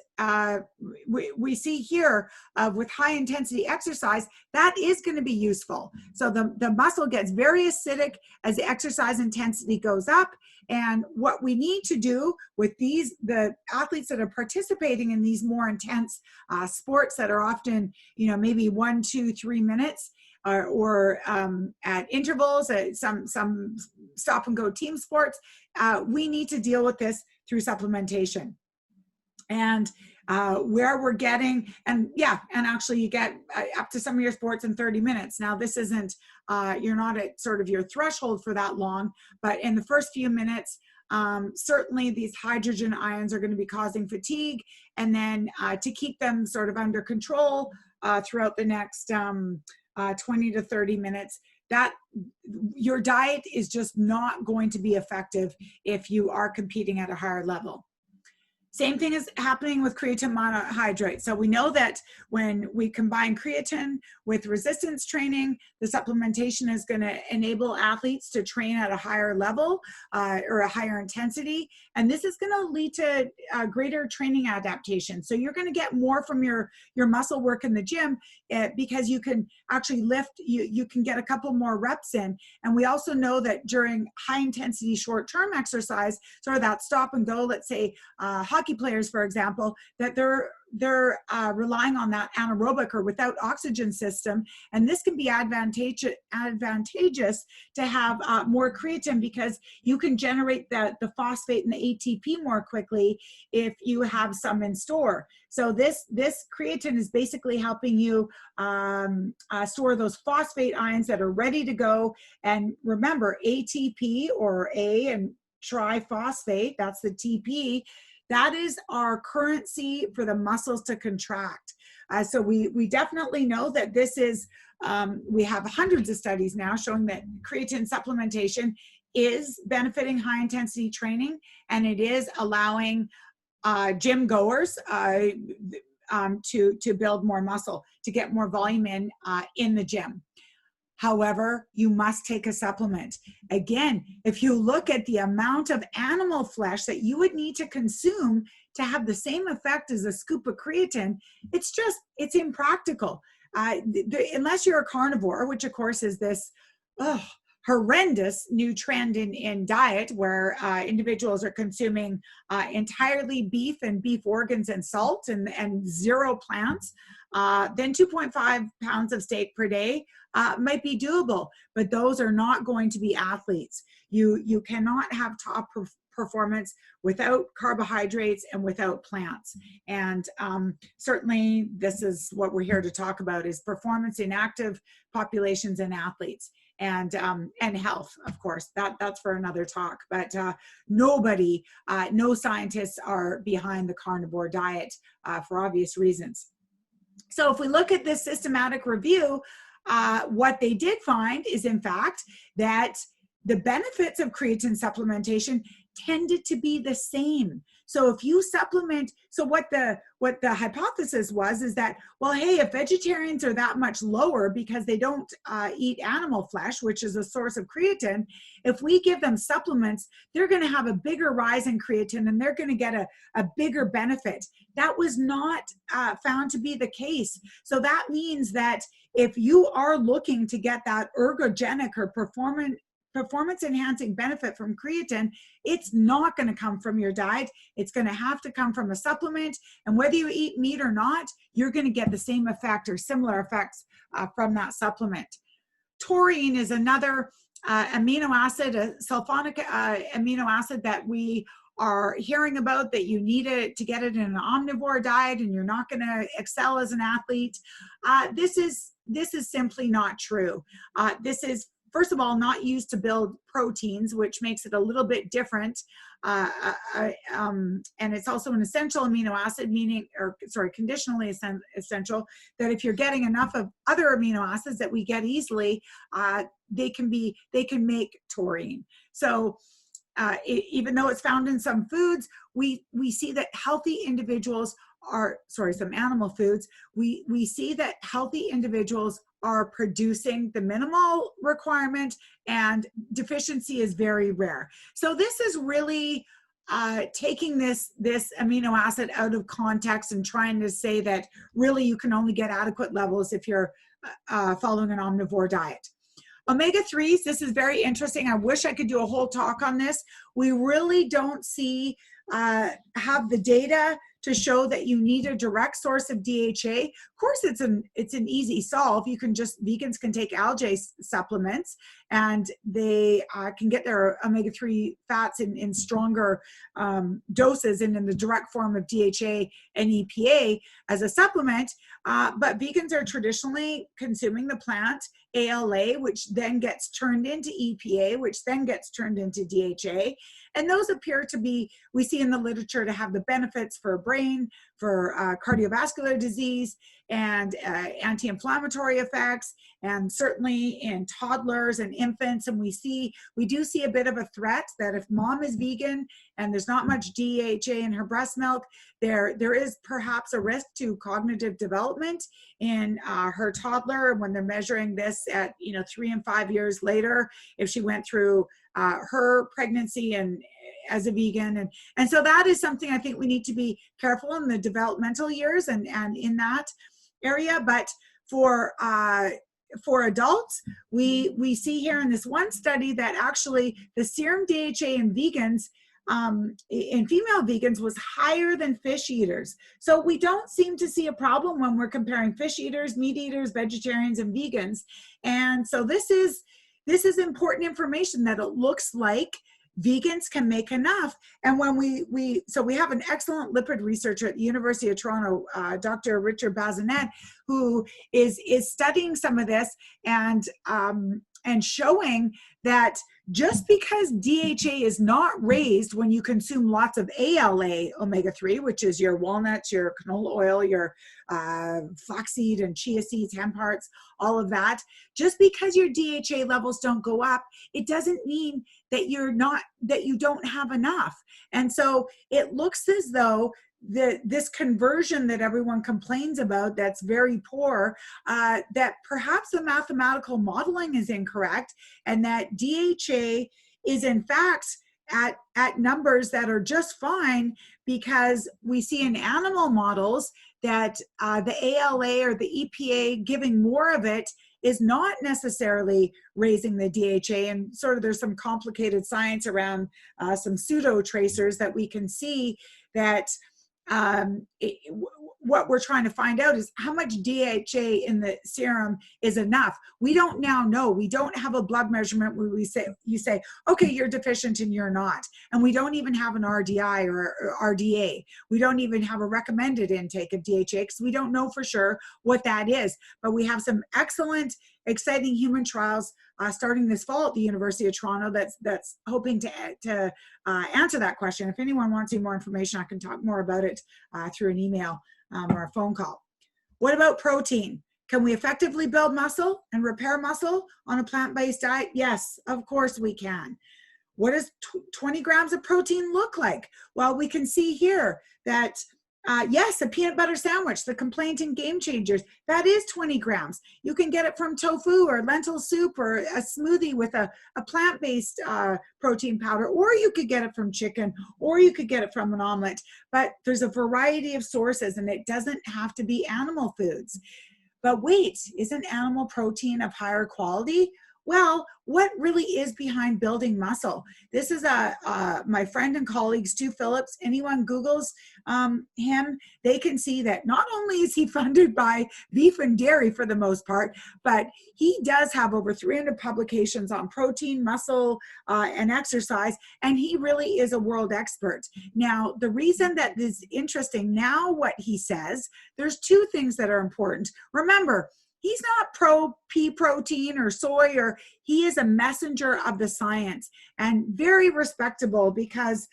we see here with high intensity exercise, that is going to be useful. So the muscle gets very acidic as the exercise intensity goes up. And what we need to do with the athletes that are participating in these more intense sports that are often, maybe 1, 2, 3 minutes, or at intervals, some stop and go team sports, we need to deal with this through supplementation. And where we're getting, and actually you get up to some of your sports in 30 minutes. Now this isn't, you're not at sort of your threshold for that long, but in the first few minutes, certainly these hydrogen ions are going to be causing fatigue. And then to keep them sort of under control throughout the next 20 to 30 minutes, that your diet is just not going to be effective if you are competing at a higher level. Same thing is happening with creatine monohydrate. So we know that when we combine creatine with resistance training, the supplementation is going to enable athletes to train at a higher level or a higher intensity. And this is going to lead to greater training adaptation. So you're going to get more from your muscle work in the gym because you can actually lift, you can get a couple more reps in. And we also know that during high intensity short-term exercise, sort of that stop and go, let's say hockey players, for example, that they're relying on that anaerobic or without oxygen system, and this can be advantageous to have more creatine, because you can generate the phosphate and the ATP more quickly if you have some in store. So this creatine is basically helping you store those phosphate ions that are ready to go. And remember, ATP, or A and triphosphate, that's the TP, that is our currency for the muscles to contract. So we definitely know that this is, we have hundreds of studies now showing that creatine supplementation is benefiting high intensity training, and it is allowing gym goers to build more muscle, to get more volume in the gym. However, you must take a supplement. Again, if you look at the amount of animal flesh that you would need to consume to have the same effect as a scoop of creatine, it's impractical. Unless you're a carnivore, which of course is this horrendous new trend in diet, where individuals are consuming entirely beef and beef organs and salt and zero plants, then 2.5 pounds of steak per day might be doable, but those are not going to be athletes. You cannot have top performance without carbohydrates and without plants. And certainly this is what we're here to talk about, is performance in active populations and athletes. And health, of course, that's for another talk. But no scientists are behind the carnivore diet for obvious reasons. So if we look at this systematic review, what they did find is, in fact, that the benefits of creatine supplementation tended to be the same. So if you supplement, so what the hypothesis was is that, well, hey, if vegetarians are that much lower because they don't eat animal flesh, which is a source of creatine, if we give them supplements, they're going to have a bigger rise in creatine and they're going to get a bigger benefit. That was not found to be the case. So that means that if you are looking to get that ergogenic or performance enhancing benefit from creatine, it's not going to come from your diet. It's going to have to come from a supplement. And whether you eat meat or not, you're going to get the same effect or similar effects from that supplement. Taurine is another amino acid, a sulfonic amino acid that we are hearing about, that you need it to get it in an omnivore diet and you're not going to excel as an athlete. This is simply not true. This is, first of all, not used to build proteins, which makes it a little bit different. And it's also an essential amino acid, conditionally essential, that if you're getting enough of other amino acids that we get easily, they can make taurine. So even though it's found in some foods, we see that healthy individuals some animal foods, we see that healthy individuals are producing the minimal requirement, and deficiency is very rare. So this is really taking this amino acid out of context and trying to say that really you can only get adequate levels if you're following an omnivore diet. Omega-3s, this is very interesting. I wish I could do a whole talk on this. We really don't have the data to show that you need a direct source of DHA. Of course, it's an easy solve. Vegans can take algae supplements, and they can get their omega-3 fats in stronger doses and in the direct form of DHA and EPA as a supplement. But vegans are traditionally consuming the plant ALA, which then gets turned into EPA, which then gets turned into DHA. And those appear to be, we see in the literature, to have the benefits for brain, for cardiovascular disease, and anti-inflammatory effects, and certainly in toddlers and infants. And we do see a bit of a threat that if mom is vegan and there's not much DHA in her breast milk, there is perhaps a risk to cognitive development in her toddler when they're measuring this at 3 and 5 years later, if she went through her pregnancy and as a vegan. And so that is something I think we need to be careful in the developmental years and in that area. But for adults, we see here in this one study that actually the serum DHA in vegans in female vegans was higher than fish eaters. So we don't seem to see a problem when we're comparing fish eaters, meat eaters, vegetarians, and vegans. And so this is important information that it looks like vegans can make enough. And when we have an excellent lipid researcher at the University of Toronto, Dr. Richard Bazinet, who is studying some of this and showing that just because DHA is not raised when you consume lots of ALA omega-3, which is your walnuts, your canola oil, your flaxseed and chia seeds, hemp hearts, all of that, just because your DHA levels don't go up, it doesn't mean that you don't have enough. And so it looks as though this conversion that everyone complains about that's very poor, that perhaps the mathematical modeling is incorrect, and that DHA is in fact at numbers that are just fine, because we see in animal models that the ALA or the EPA giving more of it is not necessarily raising the DHA, and sort of there's some complicated science around some pseudo tracers that we can see that what we're trying to find out is how much DHA in the serum is enough. We don't now know. We don't have a blood measurement where you say, okay, you're deficient and you're not. And we don't even have an RDI or RDA. We don't even have a recommended intake of DHA because we don't know for sure what that is. But we have some excellent, exciting human trials starting this fall at the University of Toronto that's hoping to answer that question. If anyone wants any more information, I can talk more about it through an email or a phone call. What about protein? Can we effectively build muscle and repair muscle on a plant-based diet? Yes, of course we can. What does 20 grams of protein look like? Well, we can see here that yes, a peanut butter sandwich, the complaint in Game Changers, that is 20 grams. You can get it from tofu or lentil soup or a smoothie with a plant-based protein powder, or you could get it from chicken, or you could get it from an omelet. But there's a variety of sources, and it doesn't have to be animal foods. But wait, isn't animal protein of higher quality? Well, what really is behind building muscle? This is my friend and colleague, Stu Phillips. Anyone Googles him, they can see that not only is he funded by beef and dairy for the most part, but he does have over 300 publications on protein, muscle, and exercise, and he really is a world expert. Now, the reason that is interesting now, what he says, there's two things that are important. Remember, he's not pro pea protein or soy, or he is a messenger of the science, and very respectable, because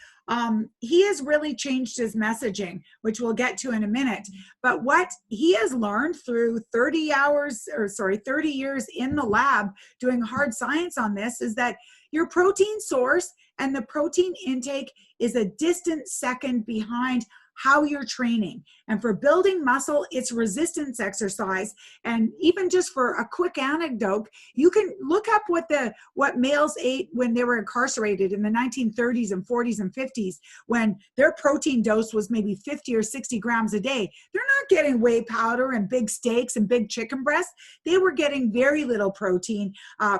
he has really changed his messaging, which we'll get to in a minute. But what he has learned through 30 years in the lab doing hard science on this is that your protein source and the protein intake is a distant second behind how you're training. And for building muscle, it's resistance exercise. And even just for a quick anecdote, you can look up what males ate when they were incarcerated in the 1930s and 40s and 50s, when their protein dose was maybe 50 or 60 grams a day. They're not getting whey powder and big steaks and big chicken breasts. They were getting very little protein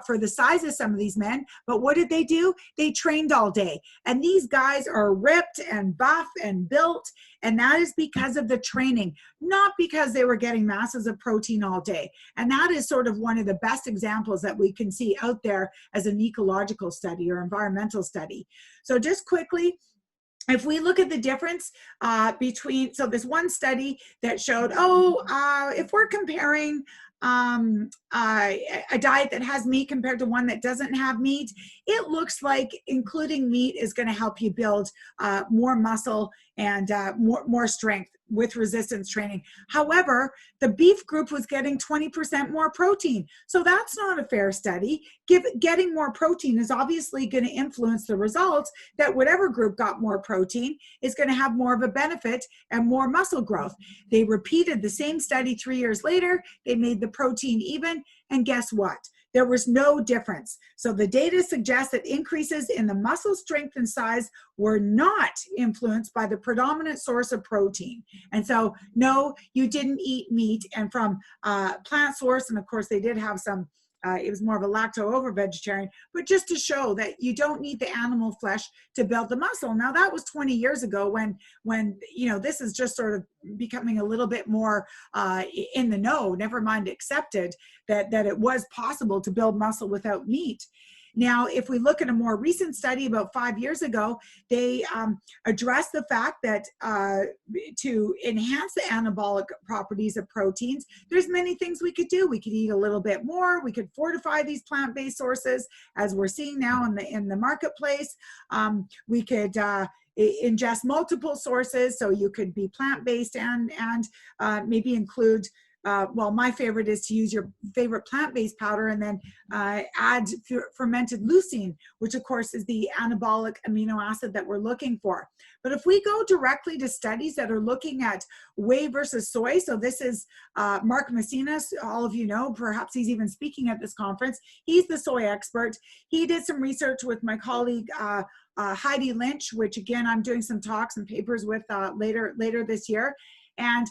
for the size of some of these men. But what did they do? They trained all day. And these guys are ripped and buff and built. And that is because of the training, not because they were getting masses of protein all day. And that is sort of one of the best examples that we can see out there as an ecological study or environmental study. So just quickly, if we look at the difference so this one study that showed, if we're comparing a diet that has meat compared to one that doesn't have meat, it looks like including meat is going to help you build more muscle and more strength with resistance training. However, the beef group was getting 20% more protein. So that's not a fair study. Getting more protein is obviously going to influence the results, that whatever group got more protein is going to have more of a benefit and more muscle growth. They repeated the same study 3 years later. They made the protein even, and guess what? There was no difference. So the data suggests that increases in the muscle strength and size were not influenced by the predominant source of protein. And so, no, you didn't eat meat. And from plant source, and of course they did have some it was more of a lacto-ovo vegetarian, but just to show that you don't need the animal flesh to build the muscle. Now that was 20 years ago when this is just sort of becoming a little bit more in the know, never mind accepted, that it was possible to build muscle without meat. Now, if we look at a more recent study about 5 years ago, they addressed the fact that to enhance the anabolic properties of proteins, there's many things we could do. We could eat a little bit more. We could fortify these plant-based sources, as we're seeing now in the marketplace. We could ingest multiple sources, so you could be plant-based and maybe include my favorite is to use your favorite plant-based powder and then add fermented leucine, which of course is the anabolic amino acid that we're looking for. But if we go directly to studies that are looking at whey versus soy, so this is Mark Messinas, all of you know, perhaps he's even speaking at this conference. He's the soy expert. He did some research with my colleague Heidi Lynch, which again, I'm doing some talks and papers with later this year. And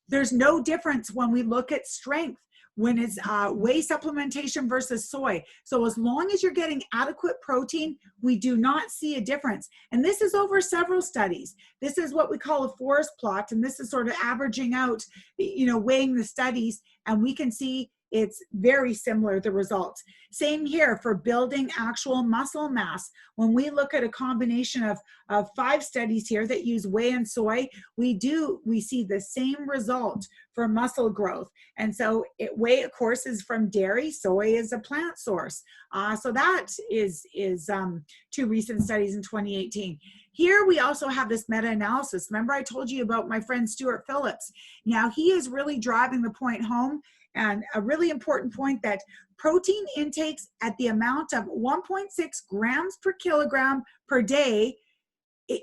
there's no difference when we look at strength when it's whey supplementation versus soy. So as long as you're getting adequate protein, we do not see a difference. And this is over several studies. This is what we call a forest plot. And this is sort of averaging out, weighing the studies. And we can see it's very similar, the results. Same here for building actual muscle mass. When we look at a combination of 5 studies here that use whey and soy, we see the same result for muscle growth. And so whey, of course, is from dairy. Soy is a plant source. So that is 2 recent studies in 2018. Here we also have this meta-analysis. Remember I told you about my friend Stuart Phillips. Now he is really driving the point home, and a really important point, that protein intakes at the amount of 1.6 grams per kilogram per day,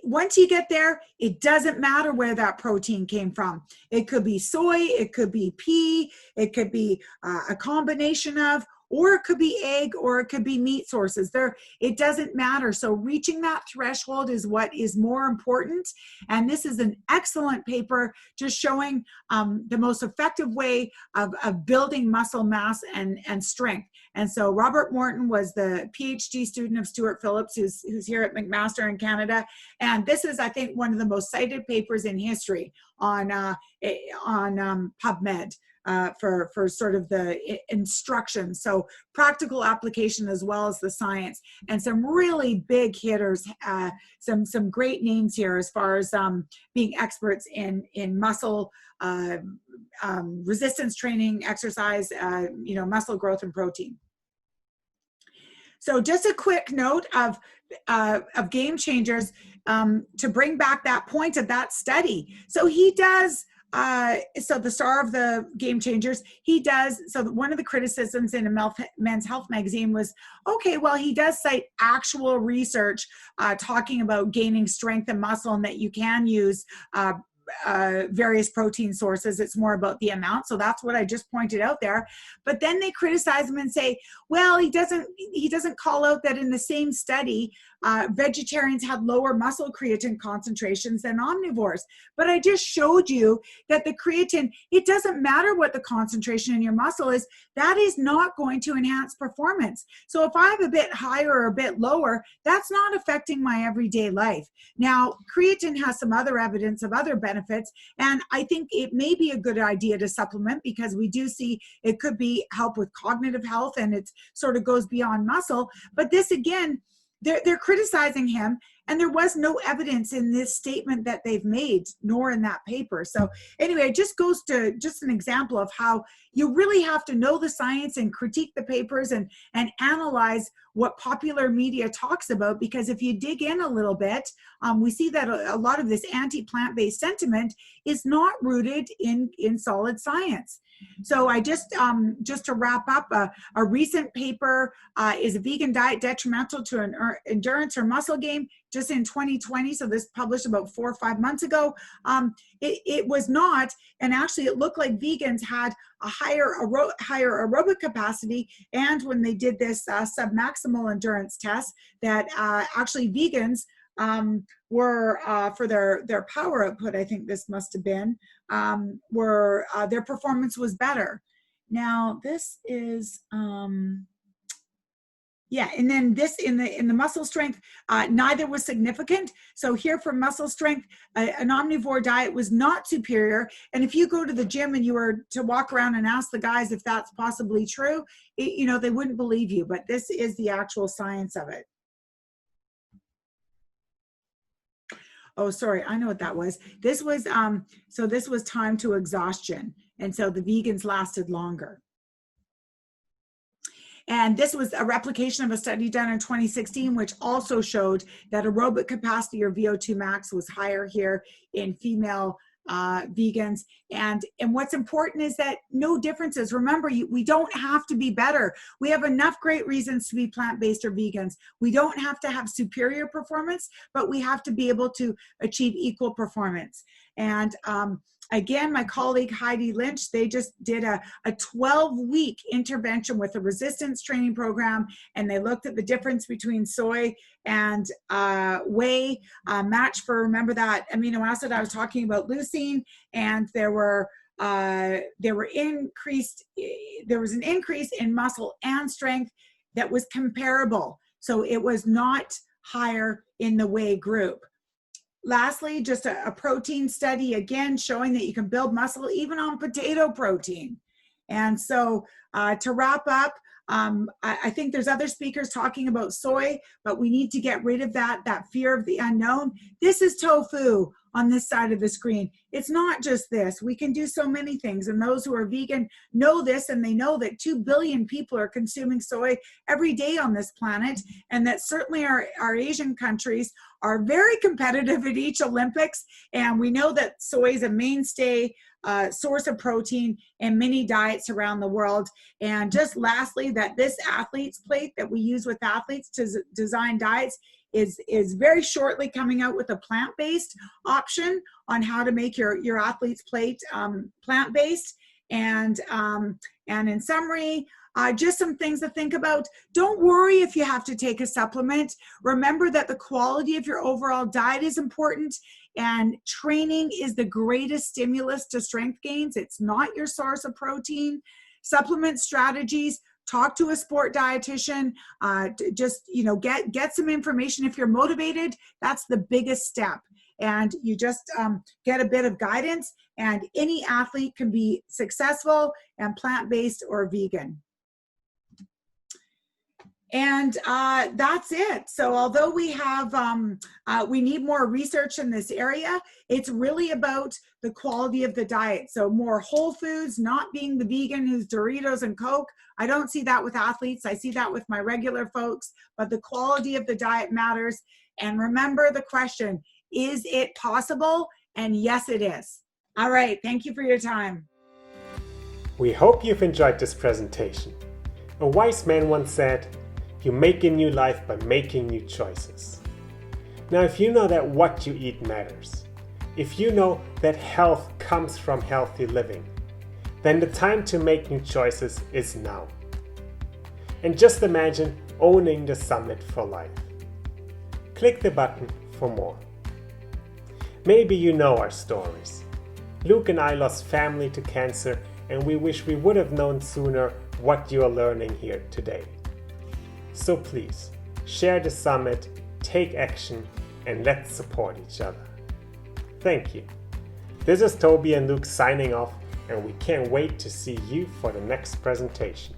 once you get there, it doesn't matter where that protein came from. It could be soy, it could be pea, it could be a combination of, or it could be egg, or it could be meat sources. It doesn't matter. So reaching that threshold is what is more important. And this is an excellent paper just showing the most effective way of building muscle mass and strength. And so Robert Morton was the PhD student of Stuart Phillips, who's here at McMaster in Canada. And this is, I think, one of the most cited papers in history on PubMed. For sort of the instructions. So practical application as well as the science, and some really big hitters, some great names here as far as being experts in muscle resistance training, exercise, muscle growth and protein. So just a quick note of Game Changers to bring back that point of that study. So he does. So the star of the Game Changers, so one of the criticisms in a Men's Health magazine was, okay, well, he does cite actual research talking about gaining strength and muscle, and that you can use various protein sources. It's more about the amount. So that's what I just pointed out there. But then they criticize him and say, well, he doesn't call out that in the same study, vegetarians had lower muscle creatine concentrations than omnivores. But I just showed you that the creatine, it doesn't matter what the concentration in your muscle is, that is not going to enhance performance. So if I have a bit higher or a bit lower, that's not affecting my everyday life. Now, creatine has some other evidence of other benefits, and I think it may be a good idea to supplement, because we do see it could be help with cognitive health, and it sort of goes beyond muscle. But this, again, they're criticizing him, and there was no evidence in this statement that they've made, nor in that paper. So anyway, it just goes to just an example of how you really have to know the science and critique the papers and analyze what popular media talks about, because if you dig in a little bit, we see that a lot of this anti-plant-based sentiment is not rooted in solid science. So I just to wrap up, a recent paper is a vegan diet detrimental to an endurance or muscle gain, just in 2020. So this published about 4 or 5 months ago. It was not, and actually it looked like vegans had a higher aerobic capacity, and when they did this submaximal endurance test, that actually vegans were for their power output, I think this must have been, their performance was better. Now this is, yeah, and then this in the muscle strength, neither was significant. So here for muscle strength, an omnivore diet was not superior. And if you go to the gym and you were to walk around and ask the guys if that's possibly true, they wouldn't believe you. But this is the actual science of it. Oh, sorry, I know what that was. This was so this was time to exhaustion, and so the vegans lasted longer. And this was a replication of a study done in 2016, which also showed that aerobic capacity, or VO2 max, was higher here in female vegans. And what's important is that no differences. Remember, we don't have to be better. We have enough great reasons to be plant-based or vegans. We don't have to have superior performance, but we have to be able to achieve equal performance. And again, my colleague Heidi Lynch, they just did a 12-week intervention with a resistance training program, and they looked at the difference between soy and whey match for, remember that amino acid I was talking about, leucine, and there was an increase in muscle and strength that was comparable. So it was not higher in the whey group. Lastly, just a protein study, again, showing that you can build muscle even on potato protein. And so to wrap up, I think there's other speakers talking about soy, but we need to get rid of that fear of the unknown. This is tofu on this side of the screen. It's not just this. We can do so many things. And those who are vegan know this, and they know that 2 billion people are consuming soy every day on this planet, and that certainly our Asian countries are very competitive at each Olympics. And we know that soy is a mainstay source of protein in many diets around the world. And just lastly, that this athlete's plate that we use with athletes to design diets is very shortly coming out with a plant-based option on how to make your athlete's plate plant-based. And in summary, just some things to think about. Don't worry if you have to take a supplement. Remember that the quality of your overall diet is important, and training is the greatest stimulus to strength gains. It's not your source of protein. Supplement strategies, talk to a sport dietitian, just get some information. If you're motivated, that's the biggest step. And you just get a bit of guidance, and any athlete can be successful and plant-based or vegan. And that's it. So although we have, we need more research in this area, it's really about the quality of the diet. So more whole foods, not being the vegan who's Doritos and Coke. I don't see that with athletes. I see that with my regular folks, but the quality of the diet matters. And remember the question, is it possible? And yes, it is. All right. Thank you for your time. We hope you've enjoyed this presentation. A wise man once said, "You make a new life by making new choices." Now, if you know that what you eat matters, if you know that health comes from healthy living, then the time to make new choices is now. And just imagine owning the summit for life. Click the button for more. Maybe you know our stories. Luke and I lost family to cancer, and we wish we would have known sooner what you are learning here today. So please, share the summit, take action, and let's support each other. Thank you. This is Toby and Luke signing off, and we can't wait to see you for the next presentation.